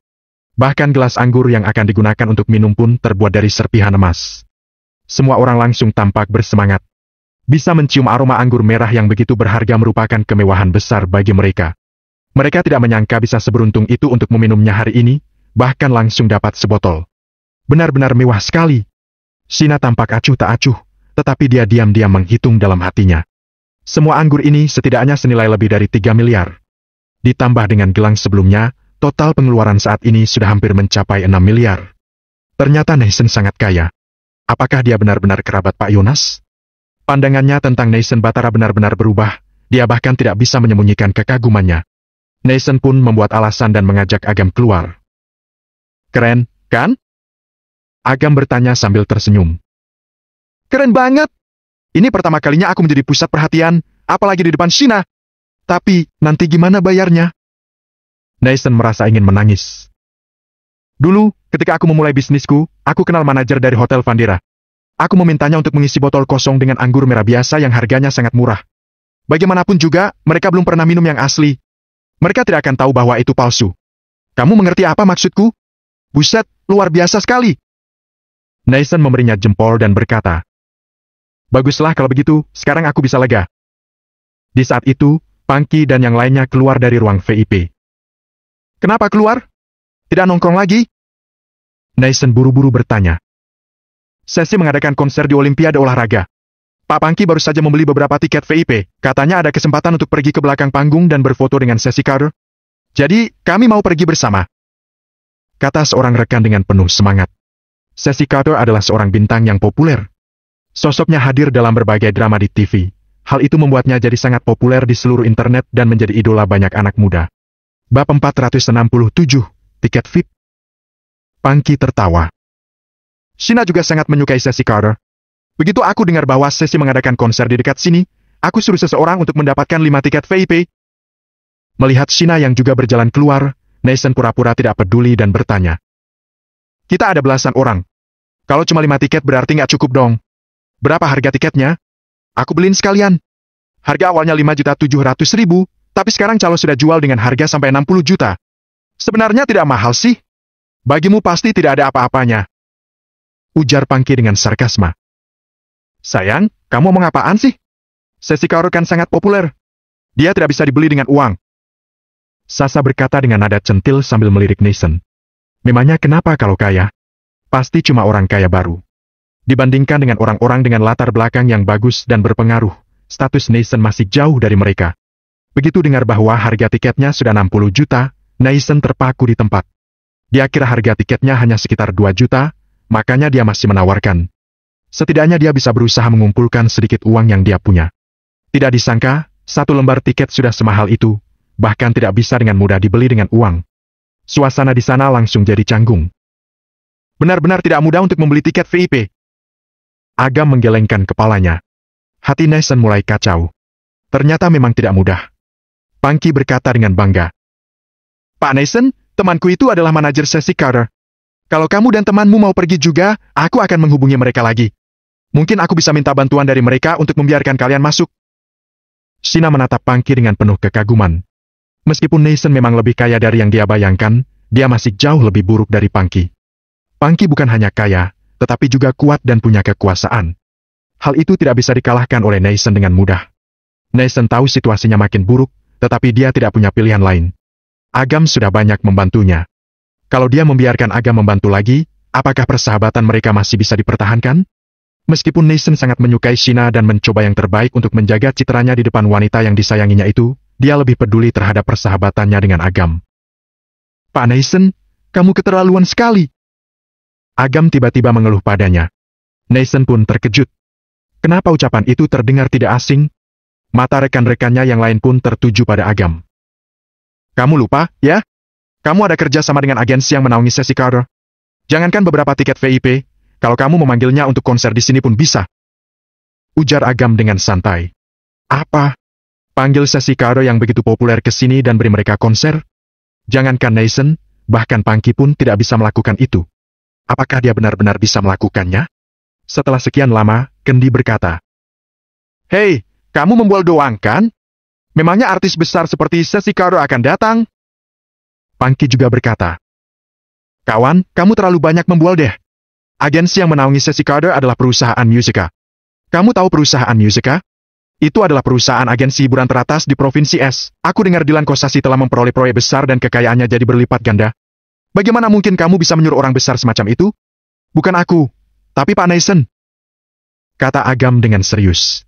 Speaker 1: Bahkan gelas anggur yang akan digunakan untuk minum pun terbuat dari serpihan emas. Semua orang langsung tampak bersemangat. Bisa mencium aroma anggur merah yang begitu berharga merupakan kemewahan besar bagi mereka. Mereka tidak menyangka bisa seberuntung itu untuk meminumnya hari ini, bahkan langsung dapat sebotol. Benar-benar mewah sekali. Shina tampak acuh tak acuh, tetapi dia diam-diam menghitung dalam hatinya. Semua anggur ini setidaknya senilai lebih dari 3 miliar. Ditambah dengan gelang sebelumnya, total pengeluaran saat ini sudah hampir mencapai 6 miliar. Ternyata Nathan sangat kaya. Apakah dia benar-benar kerabat Pak Yonas? Pandangannya tentang Nathan Batara benar-benar berubah, dia bahkan tidak bisa menyembunyikan kekagumannya. Nathan pun membuat alasan dan mengajak Agam keluar. Keren, kan? Agam bertanya sambil tersenyum. Keren banget! Ini pertama kalinya aku menjadi pusat perhatian, apalagi di depan Shina. Tapi, nanti gimana bayarnya? Nathan merasa ingin menangis. Dulu, ketika aku memulai bisnisku, aku kenal manajer dari Hotel Vandera. Aku memintanya untuk mengisi botol kosong dengan anggur merah biasa yang harganya sangat murah. Bagaimanapun juga, mereka belum pernah minum yang asli. Mereka tidak akan tahu bahwa itu palsu. Kamu mengerti apa maksudku? Buset, luar biasa sekali. Nathan memberinya jempol dan berkata, baguslah kalau begitu, sekarang aku bisa lega. Di saat itu, Pangki dan yang lainnya keluar dari ruang VIP. Kenapa keluar? Tidak nongkrong lagi? Nathan buru-buru bertanya. Sesi mengadakan konser di Olimpiade Olahraga. Pak Pangki baru saja membeli beberapa tiket VIP, katanya ada kesempatan untuk pergi ke belakang panggung dan berfoto dengan Sesi Carter. Jadi, kami mau pergi bersama. Kata seorang rekan dengan penuh semangat. Sesi Carter adalah seorang bintang yang populer. Sosoknya hadir dalam berbagai drama di TV. Hal itu membuatnya jadi sangat populer di seluruh internet dan menjadi idola banyak anak muda. Bab 467, tiket VIP. Pangki tertawa. Shina juga sangat menyukai Sesi Carter. Begitu aku dengar bahwa Sesi mengadakan konser di dekat sini, aku suruh seseorang untuk mendapatkan 5 tiket VIP. Melihat Shina yang juga berjalan keluar, Nathan pura-pura tidak peduli dan bertanya. Kita ada belasan orang. Kalau cuma 5 tiket berarti nggak cukup dong. Berapa harga tiketnya? Aku beliin sekalian. Harga awalnya 5.700.000, tapi sekarang calo sudah jual dengan harga sampai 60 juta. Sebenarnya tidak mahal sih. Bagimu pasti tidak ada apa-apanya. Ujar Pangki dengan sarkasma. Sayang, kamu ngomong apaan sih? Sesi Carter kan sangat populer. Dia tidak bisa dibeli dengan uang. Sasa berkata dengan nada centil sambil melirik Nathan. Memangnya kenapa kalau kaya? Pasti cuma orang kaya baru. Dibandingkan dengan orang-orang dengan latar belakang yang bagus dan berpengaruh, status Nathan masih jauh dari mereka. Begitu dengar bahwa harga tiketnya sudah 60 juta, Nathan terpaku di tempat. Dia kira harga tiketnya hanya sekitar 2 juta, makanya dia masih menawarkan. Setidaknya dia bisa berusaha mengumpulkan sedikit uang yang dia punya. Tidak disangka, 1 lembar tiket sudah semahal itu, bahkan tidak bisa dengan mudah dibeli dengan uang. Suasana di sana langsung jadi canggung. Benar-benar tidak mudah untuk membeli tiket VIP. Agam menggelengkan kepalanya. Hati Nathan mulai kacau. Ternyata memang tidak mudah. Pangki berkata dengan bangga. Pak Nathan, temanku itu adalah manajer Sesi Carter. Kalau kamu dan temanmu mau pergi juga, aku akan menghubungi mereka lagi. Mungkin aku bisa minta bantuan dari mereka untuk membiarkan kalian masuk. Shina menatap Pangki dengan penuh kekaguman. Meskipun Nathan memang lebih kaya dari yang dia bayangkan, dia masih jauh lebih buruk dari Pangki. Pangki bukan hanya kaya, tetapi juga kuat dan punya kekuasaan. Hal itu tidak bisa dikalahkan oleh Neisen dengan mudah. Neisen tahu situasinya makin buruk, tetapi dia tidak punya pilihan lain. Agam sudah banyak membantunya. Kalau dia membiarkan Agam membantu lagi, apakah persahabatan mereka masih bisa dipertahankan? Meskipun Neisen sangat menyukai Shina dan mencoba yang terbaik untuk menjaga citranya di depan wanita yang disayanginya itu, dia lebih peduli terhadap persahabatannya dengan Agam. Pak Neisen, kamu keterlaluan sekali. Agam tiba-tiba mengeluh padanya. Neisen pun terkejut. Kenapa ucapan itu terdengar tidak asing? Mata rekan-rekannya yang lain pun tertuju pada Agam. Kamu lupa, ya? Kamu ada kerja sama dengan agensi yang menaungi sesi Carter. Jangankan beberapa tiket VIP, kalau kamu memanggilnya untuk konser di sini pun bisa. Ujar Agam dengan santai. Apa? Panggil sesi Carter yang begitu populer ke sini dan beri mereka konser? Jangankan Neisen, bahkan Pangki pun tidak bisa melakukan itu. Apakah dia benar-benar bisa melakukannya? Setelah sekian lama, Kendi berkata, Hei, kamu membual doang kan? Memangnya artis besar seperti sesi Carter akan datang? Pangki juga berkata, Kawan, kamu terlalu banyak membual deh. Agensi yang menaungi sesi Carter adalah perusahaan Musica. Kamu tahu perusahaan Musica? Itu adalah perusahaan agensi hiburan teratas di Provinsi S. Aku dengar Dylan Kosasi telah memperoleh proyek besar dan kekayaannya jadi berlipat ganda. Bagaimana mungkin kamu bisa menyuruh orang besar semacam itu? Bukan aku, tapi Pak Neisen. Kata Agam dengan serius.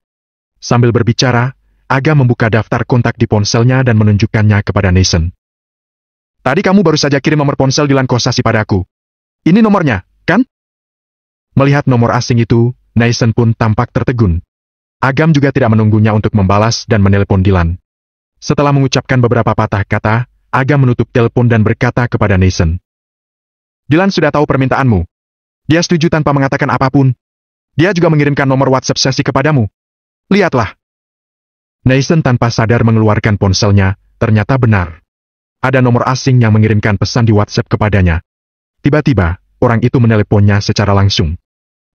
Speaker 1: Sambil berbicara, Agam membuka daftar kontak di ponselnya dan menunjukkannya kepada Neisen. Tadi kamu baru saja kirim nomor ponsel Dylan Kosasi padaku. Ini nomornya, kan? Melihat nomor asing itu, Neisen pun tampak tertegun. Agam juga tidak menunggunya untuk membalas dan menelepon Dylan. Setelah mengucapkan beberapa patah kata, Agam menutup telepon dan berkata kepada Neisen. Dylan sudah tahu permintaanmu. Dia setuju tanpa mengatakan apapun. Dia juga mengirimkan nomor WhatsApp sesi kepadamu. Lihatlah. Neisen tanpa sadar mengeluarkan ponselnya, ternyata benar. Ada nomor asing yang mengirimkan pesan di WhatsApp kepadanya. Tiba-tiba, orang itu meneleponnya secara langsung.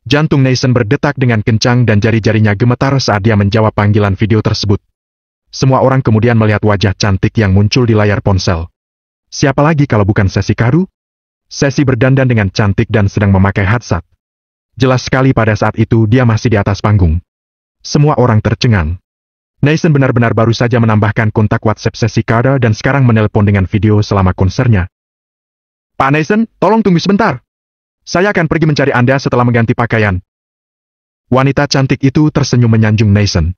Speaker 1: Jantung Neisen berdetak dengan kencang dan jari-jarinya gemetar saat dia menjawab panggilan video tersebut. Semua orang kemudian melihat wajah cantik yang muncul di layar ponsel. Siapa lagi kalau bukan Sesi Karu? Sesi berdandan dengan cantik dan sedang memakai headset. Jelas sekali pada saat itu dia masih di atas panggung. Semua orang tercengang. Neisen benar-benar baru saja menambahkan kontak WhatsApp Sesi Karu dan sekarang menelpon dengan video selama konsernya. Pak Neisen, tolong tunggu sebentar. Saya akan pergi mencari Anda setelah mengganti pakaian. Wanita cantik itu tersenyum menyanjung Neisen.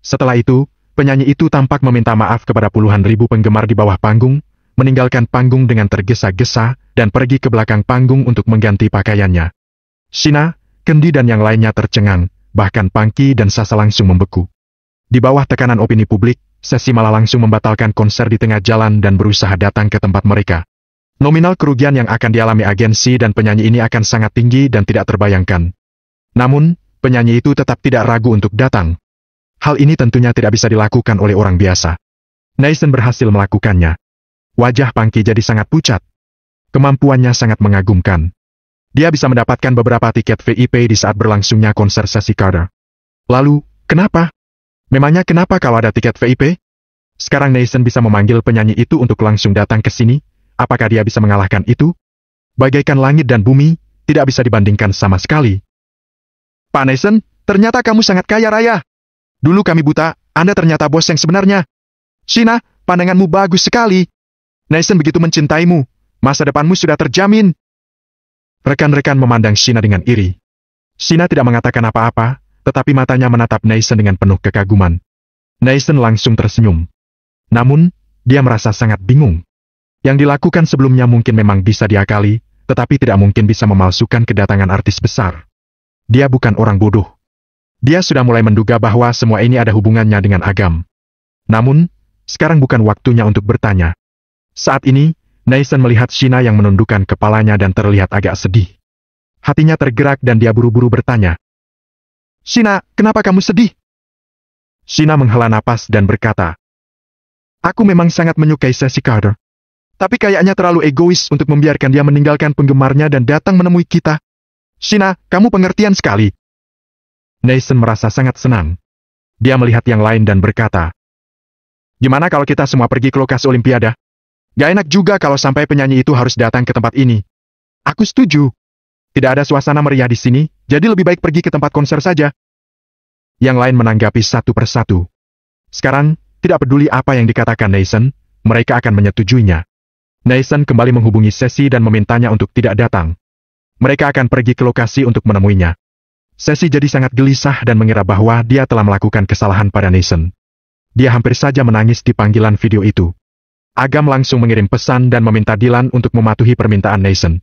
Speaker 1: Setelah itu, penyanyi itu tampak meminta maaf kepada puluhan ribu penggemar di bawah panggung, meninggalkan panggung dengan tergesa-gesa, dan pergi ke belakang panggung untuk mengganti pakaiannya. Shina, Kendi dan yang lainnya tercengang, bahkan Pangki dan Sasa langsung membeku. Di bawah tekanan opini publik, Sesi malah langsung membatalkan konser di tengah jalan dan berusaha datang ke tempat mereka. Nominal kerugian yang akan dialami agensi dan penyanyi ini akan sangat tinggi dan tidak terbayangkan. Namun, penyanyi itu tetap tidak ragu untuk datang. Hal ini tentunya tidak bisa dilakukan oleh orang biasa. Neisen berhasil melakukannya. Wajah Pangki jadi sangat pucat. Kemampuannya sangat mengagumkan. Dia bisa mendapatkan beberapa tiket VIP di saat berlangsungnya konser Sesi Carter. Lalu, kenapa? Memangnya kenapa kalau ada tiket VIP? Sekarang Neisen bisa memanggil penyanyi itu untuk langsung datang ke sini. Apakah dia bisa mengalahkan itu? Bagaikan langit dan bumi, tidak bisa dibandingkan sama sekali. Pak Neisen, ternyata kamu sangat kaya raya. Dulu kami buta, Anda ternyata bos yang sebenarnya. Shina, pandanganmu bagus sekali. Neisen begitu mencintaimu, masa depanmu sudah terjamin. Rekan-rekan memandang Shina dengan iri. Shina tidak mengatakan apa-apa, tetapi matanya menatap Neisen dengan penuh kekaguman. Neisen langsung tersenyum. Namun, dia merasa sangat bingung. Yang dilakukan sebelumnya mungkin memang bisa diakali, tetapi tidak mungkin bisa memalsukan kedatangan artis besar. Dia bukan orang bodoh. Dia sudah mulai menduga bahwa semua ini ada hubungannya dengan Agam. Namun, sekarang bukan waktunya untuk bertanya. Saat ini, Neisen melihat Shina yang menundukkan kepalanya dan terlihat agak sedih. Hatinya tergerak dan dia buru-buru bertanya. Shina, kenapa kamu sedih? Shina menghela napas dan berkata, Aku memang sangat menyukai Sesi Carter. Tapi kayaknya terlalu egois untuk membiarkan dia meninggalkan penggemarnya dan datang menemui kita. Shina, kamu pengertian sekali. Neisen merasa sangat senang. Dia melihat yang lain dan berkata, Gimana kalau kita semua pergi ke lokasi Olimpiade? Gak enak juga kalau sampai penyanyi itu harus datang ke tempat ini. Aku setuju. Tidak ada suasana meriah di sini, jadi lebih baik pergi ke tempat konser saja. Yang lain menanggapi satu persatu. Sekarang, tidak peduli apa yang dikatakan Nathan, mereka akan menyetujuinya. Nathan kembali menghubungi Sesi dan memintanya untuk tidak datang. Mereka akan pergi ke lokasi untuk menemuinya. Sesi jadi sangat gelisah dan mengira bahwa dia telah melakukan kesalahan pada Nathan. Dia hampir saja menangis di panggilan video itu. Agam langsung mengirim pesan dan meminta Dylan untuk mematuhi permintaan Nathan.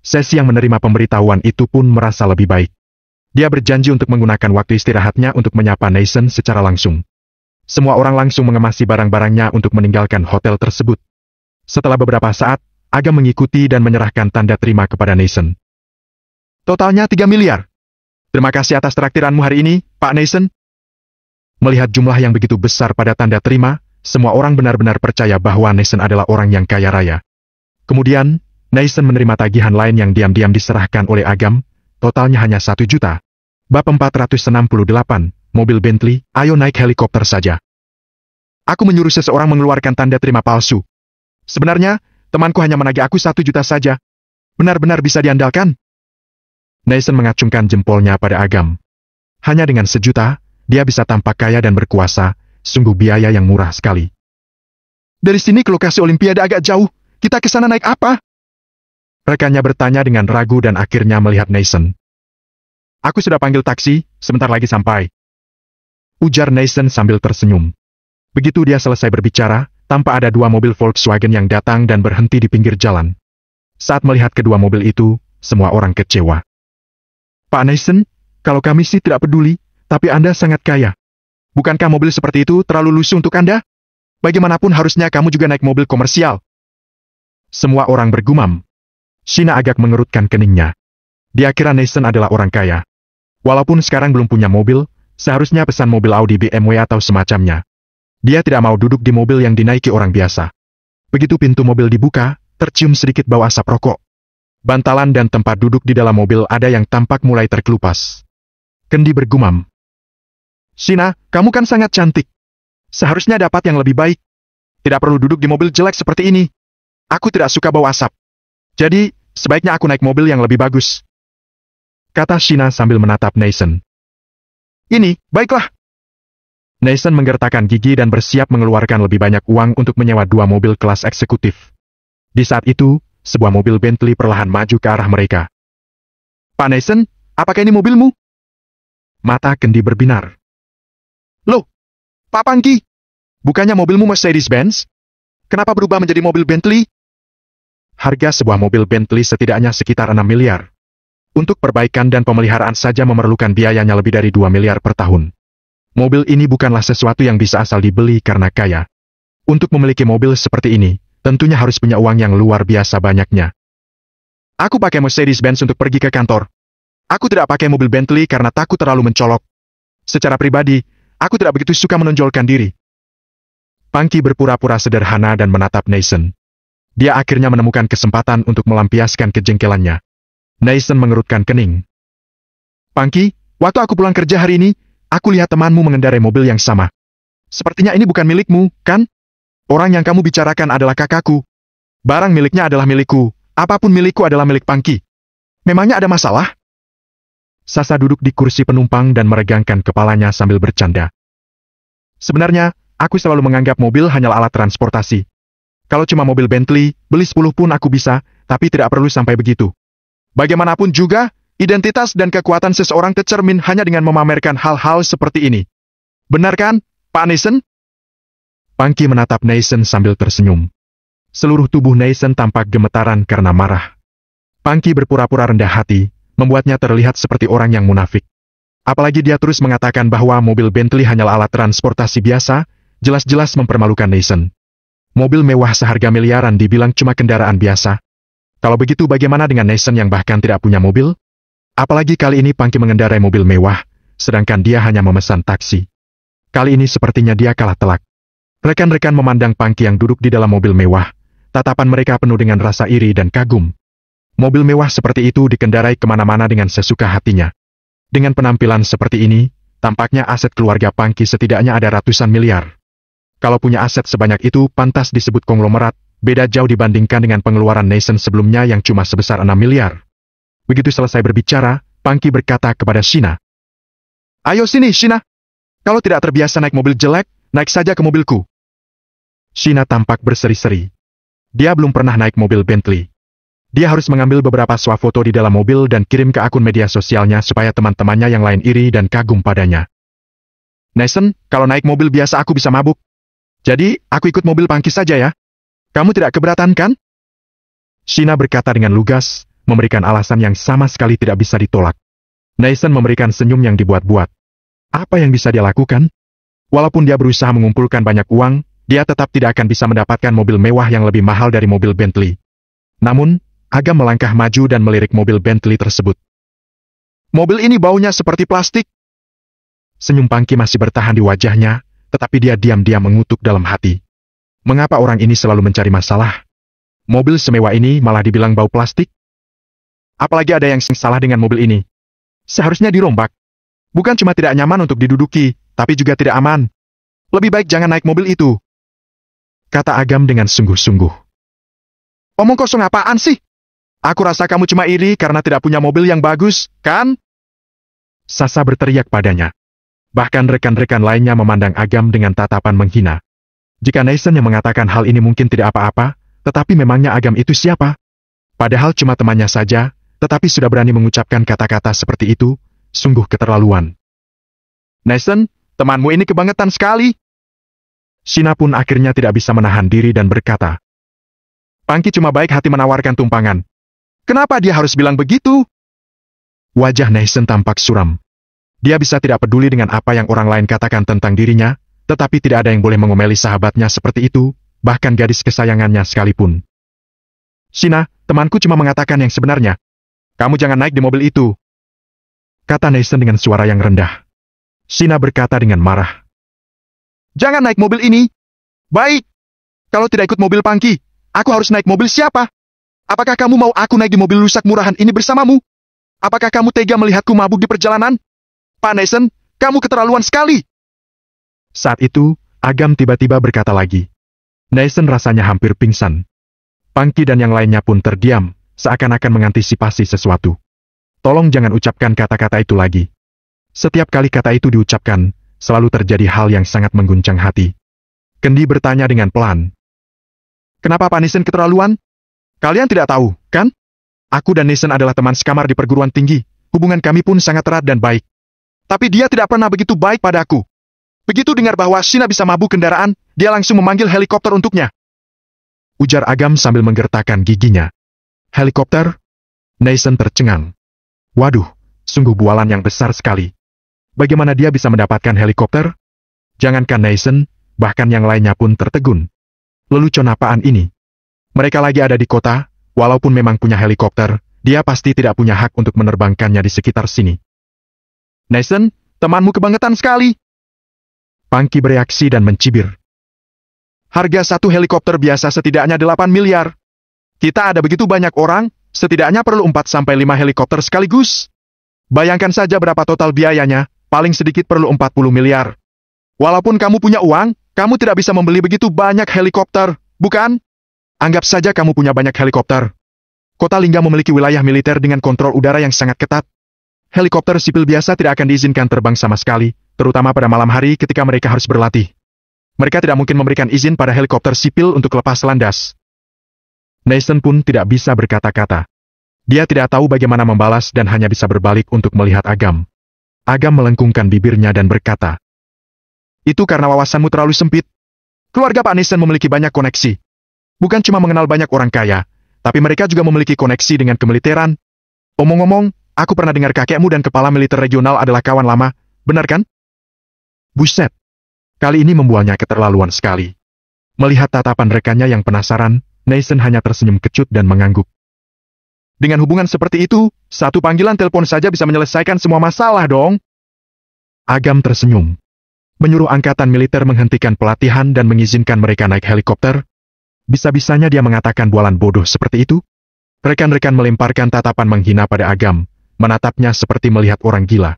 Speaker 1: Sesi yang menerima pemberitahuan itu pun merasa lebih baik. Dia berjanji untuk menggunakan waktu istirahatnya untuk menyapa Nathan secara langsung. Semua orang langsung mengemasi barang-barangnya untuk meninggalkan hotel tersebut. Setelah beberapa saat, Agam mengikuti dan menyerahkan tanda terima kepada Nathan. Totalnya 3 miliar. Terima kasih atas traktiranmu hari ini, Pak Nathan. Melihat jumlah yang begitu besar pada tanda terima, semua orang benar-benar percaya bahwa Nathan adalah orang yang kaya raya. Kemudian, Nathan menerima tagihan lain yang diam-diam diserahkan oleh Agam, totalnya hanya 1 juta. Bab 468, mobil Bentley, ayo naik helikopter saja. Aku menyuruh seseorang mengeluarkan tanda terima palsu. Sebenarnya, temanku hanya menagih aku 1 juta saja. Benar-benar bisa diandalkan. Nathan mengacungkan jempolnya pada Agam. Hanya dengan 1 juta, dia bisa tampak kaya dan berkuasa. Sungguh biaya yang murah sekali. Dari sini ke lokasi Olimpiade agak jauh, kita ke sana naik apa? Rekannya bertanya dengan ragu dan akhirnya melihat Nathan. Aku sudah panggil taksi, sebentar lagi sampai. Ujar Nathan sambil tersenyum. Begitu dia selesai berbicara, tampak ada 2 mobil Volkswagen yang datang dan berhenti di pinggir jalan. Saat melihat kedua mobil itu, semua orang kecewa. Pak Nathan, kalau kami sih tidak peduli, tapi Anda sangat kaya. Bukankah mobil seperti itu terlalu lusuh untuk Anda? Bagaimanapun harusnya kamu juga naik mobil komersial. Semua orang bergumam. Sheena agak mengerutkan keningnya. Dia kira Nathan adalah orang kaya. Walaupun sekarang belum punya mobil, seharusnya pesan mobil Audi BMW atau semacamnya. Dia tidak mau duduk di mobil yang dinaiki orang biasa. Begitu pintu mobil dibuka, tercium sedikit bau asap rokok. Bantalan dan tempat duduk di dalam mobil ada yang tampak mulai terkelupas. Kendi bergumam. Sheena, kamu kan sangat cantik. Seharusnya dapat yang lebih baik. Tidak perlu duduk di mobil jelek seperti ini. Aku tidak suka bau asap. Jadi, sebaiknya aku naik mobil yang lebih bagus. Kata Sheena sambil menatap Nathan. Ini, baiklah. Nathan menggertakkan gigi dan bersiap mengeluarkan lebih banyak uang untuk menyewa 2 mobil kelas eksekutif. Di saat itu, sebuah mobil Bentley perlahan maju ke arah mereka. Pak Nathan, apakah ini mobilmu? Mata Kendi berbinar. Loh, Pak Pangki, bukannya mobilmu Mercedes-Benz? Kenapa berubah menjadi mobil Bentley? Harga sebuah mobil Bentley setidaknya sekitar 6 miliar. Untuk perbaikan dan pemeliharaan saja memerlukan biayanya lebih dari 2 miliar per tahun. Mobil ini bukanlah sesuatu yang bisa asal dibeli karena kaya. Untuk memiliki mobil seperti ini, tentunya harus punya uang yang luar biasa banyaknya. Aku pakai Mercedes-Benz untuk pergi ke kantor. Aku tidak pakai mobil Bentley karena takut terlalu mencolok. Secara pribadi, aku tidak begitu suka menonjolkan diri. Pangki berpura-pura sederhana dan menatap Nathan. Dia akhirnya menemukan kesempatan untuk melampiaskan kejengkelannya. Nathan mengerutkan kening. Pangki, waktu aku pulang kerja hari ini, aku lihat temanmu mengendarai mobil yang sama. Sepertinya ini bukan milikmu, kan? Orang yang kamu bicarakan adalah kakakku. Barang miliknya adalah milikku. Apapun milikku adalah milik Pangki. Memangnya ada masalah? Sasa duduk di kursi penumpang dan meregangkan kepalanya sambil bercanda. Sebenarnya, aku selalu menganggap mobil hanyalah alat transportasi. Kalau cuma mobil Bentley, beli 10 pun aku bisa, tapi tidak perlu sampai begitu. Bagaimanapun juga, identitas dan kekuatan seseorang tercermin hanya dengan memamerkan hal-hal seperti ini. Benar kan, Pak Nathan? Pangki menatap Nathan sambil tersenyum. Seluruh tubuh Nathan tampak gemetaran karena marah. Pangki berpura-pura rendah hati, membuatnya terlihat seperti orang yang munafik. Apalagi dia terus mengatakan bahwa mobil Bentley hanyalah alat transportasi biasa, jelas-jelas mempermalukan Nathan. Mobil mewah seharga miliaran dibilang cuma kendaraan biasa. Kalau begitu bagaimana dengan Nathan yang bahkan tidak punya mobil? Apalagi kali ini Pangki mengendarai mobil mewah, sedangkan dia hanya memesan taksi. Kali ini sepertinya dia kalah telak. Rekan-rekan memandang Pangki yang duduk di dalam mobil mewah, tatapan mereka penuh dengan rasa iri dan kagum. Mobil mewah seperti itu dikendarai kemana-mana dengan sesuka hatinya. Dengan penampilan seperti ini, tampaknya aset keluarga Pangki setidaknya ada ratusan miliar. Kalau punya aset sebanyak itu pantas disebut konglomerat, beda jauh dibandingkan dengan pengeluaran Nathan sebelumnya yang cuma sebesar 6 miliar. Begitu selesai berbicara, Pangki berkata kepada Shina. Ayo sini, Shina. Kalau tidak terbiasa naik mobil jelek, naik saja ke mobilku. Shina tampak berseri-seri. Dia belum pernah naik mobil Bentley. Dia harus mengambil beberapa swafoto di dalam mobil dan kirim ke akun media sosialnya supaya teman-temannya yang lain iri dan kagum padanya. Nathan, kalau naik mobil biasa aku bisa mabuk. Jadi, aku ikut mobil Pangki saja ya. Kamu tidak keberatan kan? Shina berkata dengan lugas, memberikan alasan yang sama sekali tidak bisa ditolak. Nathan memberikan senyum yang dibuat-buat. Apa yang bisa dia lakukan? Walaupun dia berusaha mengumpulkan banyak uang, dia tetap tidak akan bisa mendapatkan mobil mewah yang lebih mahal dari mobil Bentley. Namun, Agam melangkah maju dan melirik mobil Bentley tersebut. Mobil ini baunya seperti plastik. Senyum Pangki masih bertahan di wajahnya, tetapi dia diam-diam mengutuk dalam hati. Mengapa orang ini selalu mencari masalah? Mobil semewah ini malah dibilang bau plastik? Apalagi ada yang salah dengan mobil ini. Seharusnya dirombak. Bukan cuma tidak nyaman untuk diduduki, tapi juga tidak aman. Lebih baik jangan naik mobil itu. Kata Agam dengan sungguh-sungguh. Omong kosong apaan sih? Aku rasa kamu cuma iri karena tidak punya mobil yang bagus, kan? Sasa berteriak padanya. Bahkan rekan-rekan lainnya memandang Agam dengan tatapan menghina. Jika Nathan yang mengatakan hal ini mungkin tidak apa-apa, tetapi memangnya Agam itu siapa? Padahal cuma temannya saja, tetapi sudah berani mengucapkan kata-kata seperti itu, sungguh keterlaluan. Nathan, temanmu ini kebangetan sekali. Shina pun akhirnya tidak bisa menahan diri dan berkata, Pangki cuma baik hati menawarkan tumpangan. Kenapa dia harus bilang begitu? Wajah Nathan tampak suram. Dia bisa tidak peduli dengan apa yang orang lain katakan tentang dirinya, tetapi tidak ada yang boleh mengomeli sahabatnya seperti itu, bahkan gadis kesayangannya sekalipun. Shina, temanku cuma mengatakan yang sebenarnya. Kamu jangan naik di mobil itu. Kata Nathan dengan suara yang rendah. Shina berkata dengan marah. Jangan naik mobil ini. Baik. Kalau tidak ikut mobil Pangki, aku harus naik mobil siapa? Apakah kamu mau aku naik di mobil rusak murahan ini bersamamu? Apakah kamu tega melihatku mabuk di perjalanan? Pak Nathan, kamu keterlaluan sekali. Saat itu, Agam tiba-tiba berkata lagi. Nathan rasanya hampir pingsan. Pangki dan yang lainnya pun terdiam, seakan-akan mengantisipasi sesuatu. Tolong jangan ucapkan kata-kata itu lagi. Setiap kali kata itu diucapkan, selalu terjadi hal yang sangat mengguncang hati. Kendi bertanya dengan pelan. Kenapa Pak Nathan keterlaluan? Kalian tidak tahu, kan? Aku dan Nathan adalah teman sekamar di perguruan tinggi. Hubungan kami pun sangat erat dan baik. Tapi dia tidak pernah begitu baik padaku. Begitu dengar bahwa Shina bisa mabuk kendaraan, dia langsung memanggil helikopter untuknya. Ujar Agam sambil menggertakkan giginya. Helikopter? Nathan tercengang. Waduh, sungguh bualan yang besar sekali. Bagaimana dia bisa mendapatkan helikopter? Jangankan Nathan, bahkan yang lainnya pun tertegun. Lelucon apaan ini? Mereka lagi ada di kota, walaupun memang punya helikopter, dia pasti tidak punya hak untuk menerbangkannya di sekitar sini. Nathan, temanmu kebangetan sekali. Pangki bereaksi dan mencibir. Harga satu helikopter biasa setidaknya 8 miliar. Kita ada begitu banyak orang, setidaknya perlu 4-5 helikopter sekaligus. Bayangkan saja berapa total biayanya, paling sedikit perlu 40 miliar. Walaupun kamu punya uang, kamu tidak bisa membeli begitu banyak helikopter, bukan? Anggap saja kamu punya banyak helikopter. Kota Lingga memiliki wilayah militer dengan kontrol udara yang sangat ketat. Helikopter sipil biasa tidak akan diizinkan terbang sama sekali, terutama pada malam hari ketika mereka harus berlatih. Mereka tidak mungkin memberikan izin pada helikopter sipil untuk lepas landas. Nathan pun tidak bisa berkata-kata. Dia tidak tahu bagaimana membalas dan hanya bisa berbalik untuk melihat Agam. Agam melengkungkan bibirnya dan berkata, Itu karena wawasanmu terlalu sempit. Keluarga Pak Nathan memiliki banyak koneksi. Bukan cuma mengenal banyak orang kaya, tapi mereka juga memiliki koneksi dengan kemiliteran. Omong-omong, aku pernah dengar kakekmu dan kepala militer regional adalah kawan lama, benar kan? Buset. Kali ini membualnya keterlaluan sekali. Melihat tatapan rekannya yang penasaran, Nathan hanya tersenyum kecut dan mengangguk. Dengan hubungan seperti itu, satu panggilan telepon saja bisa menyelesaikan semua masalah dong. Agam tersenyum. Menyuruh angkatan militer menghentikan pelatihan dan mengizinkan mereka naik helikopter. Bisa-bisanya dia mengatakan bualan bodoh seperti itu? Rekan-rekan melemparkan tatapan menghina pada Agam, menatapnya seperti melihat orang gila.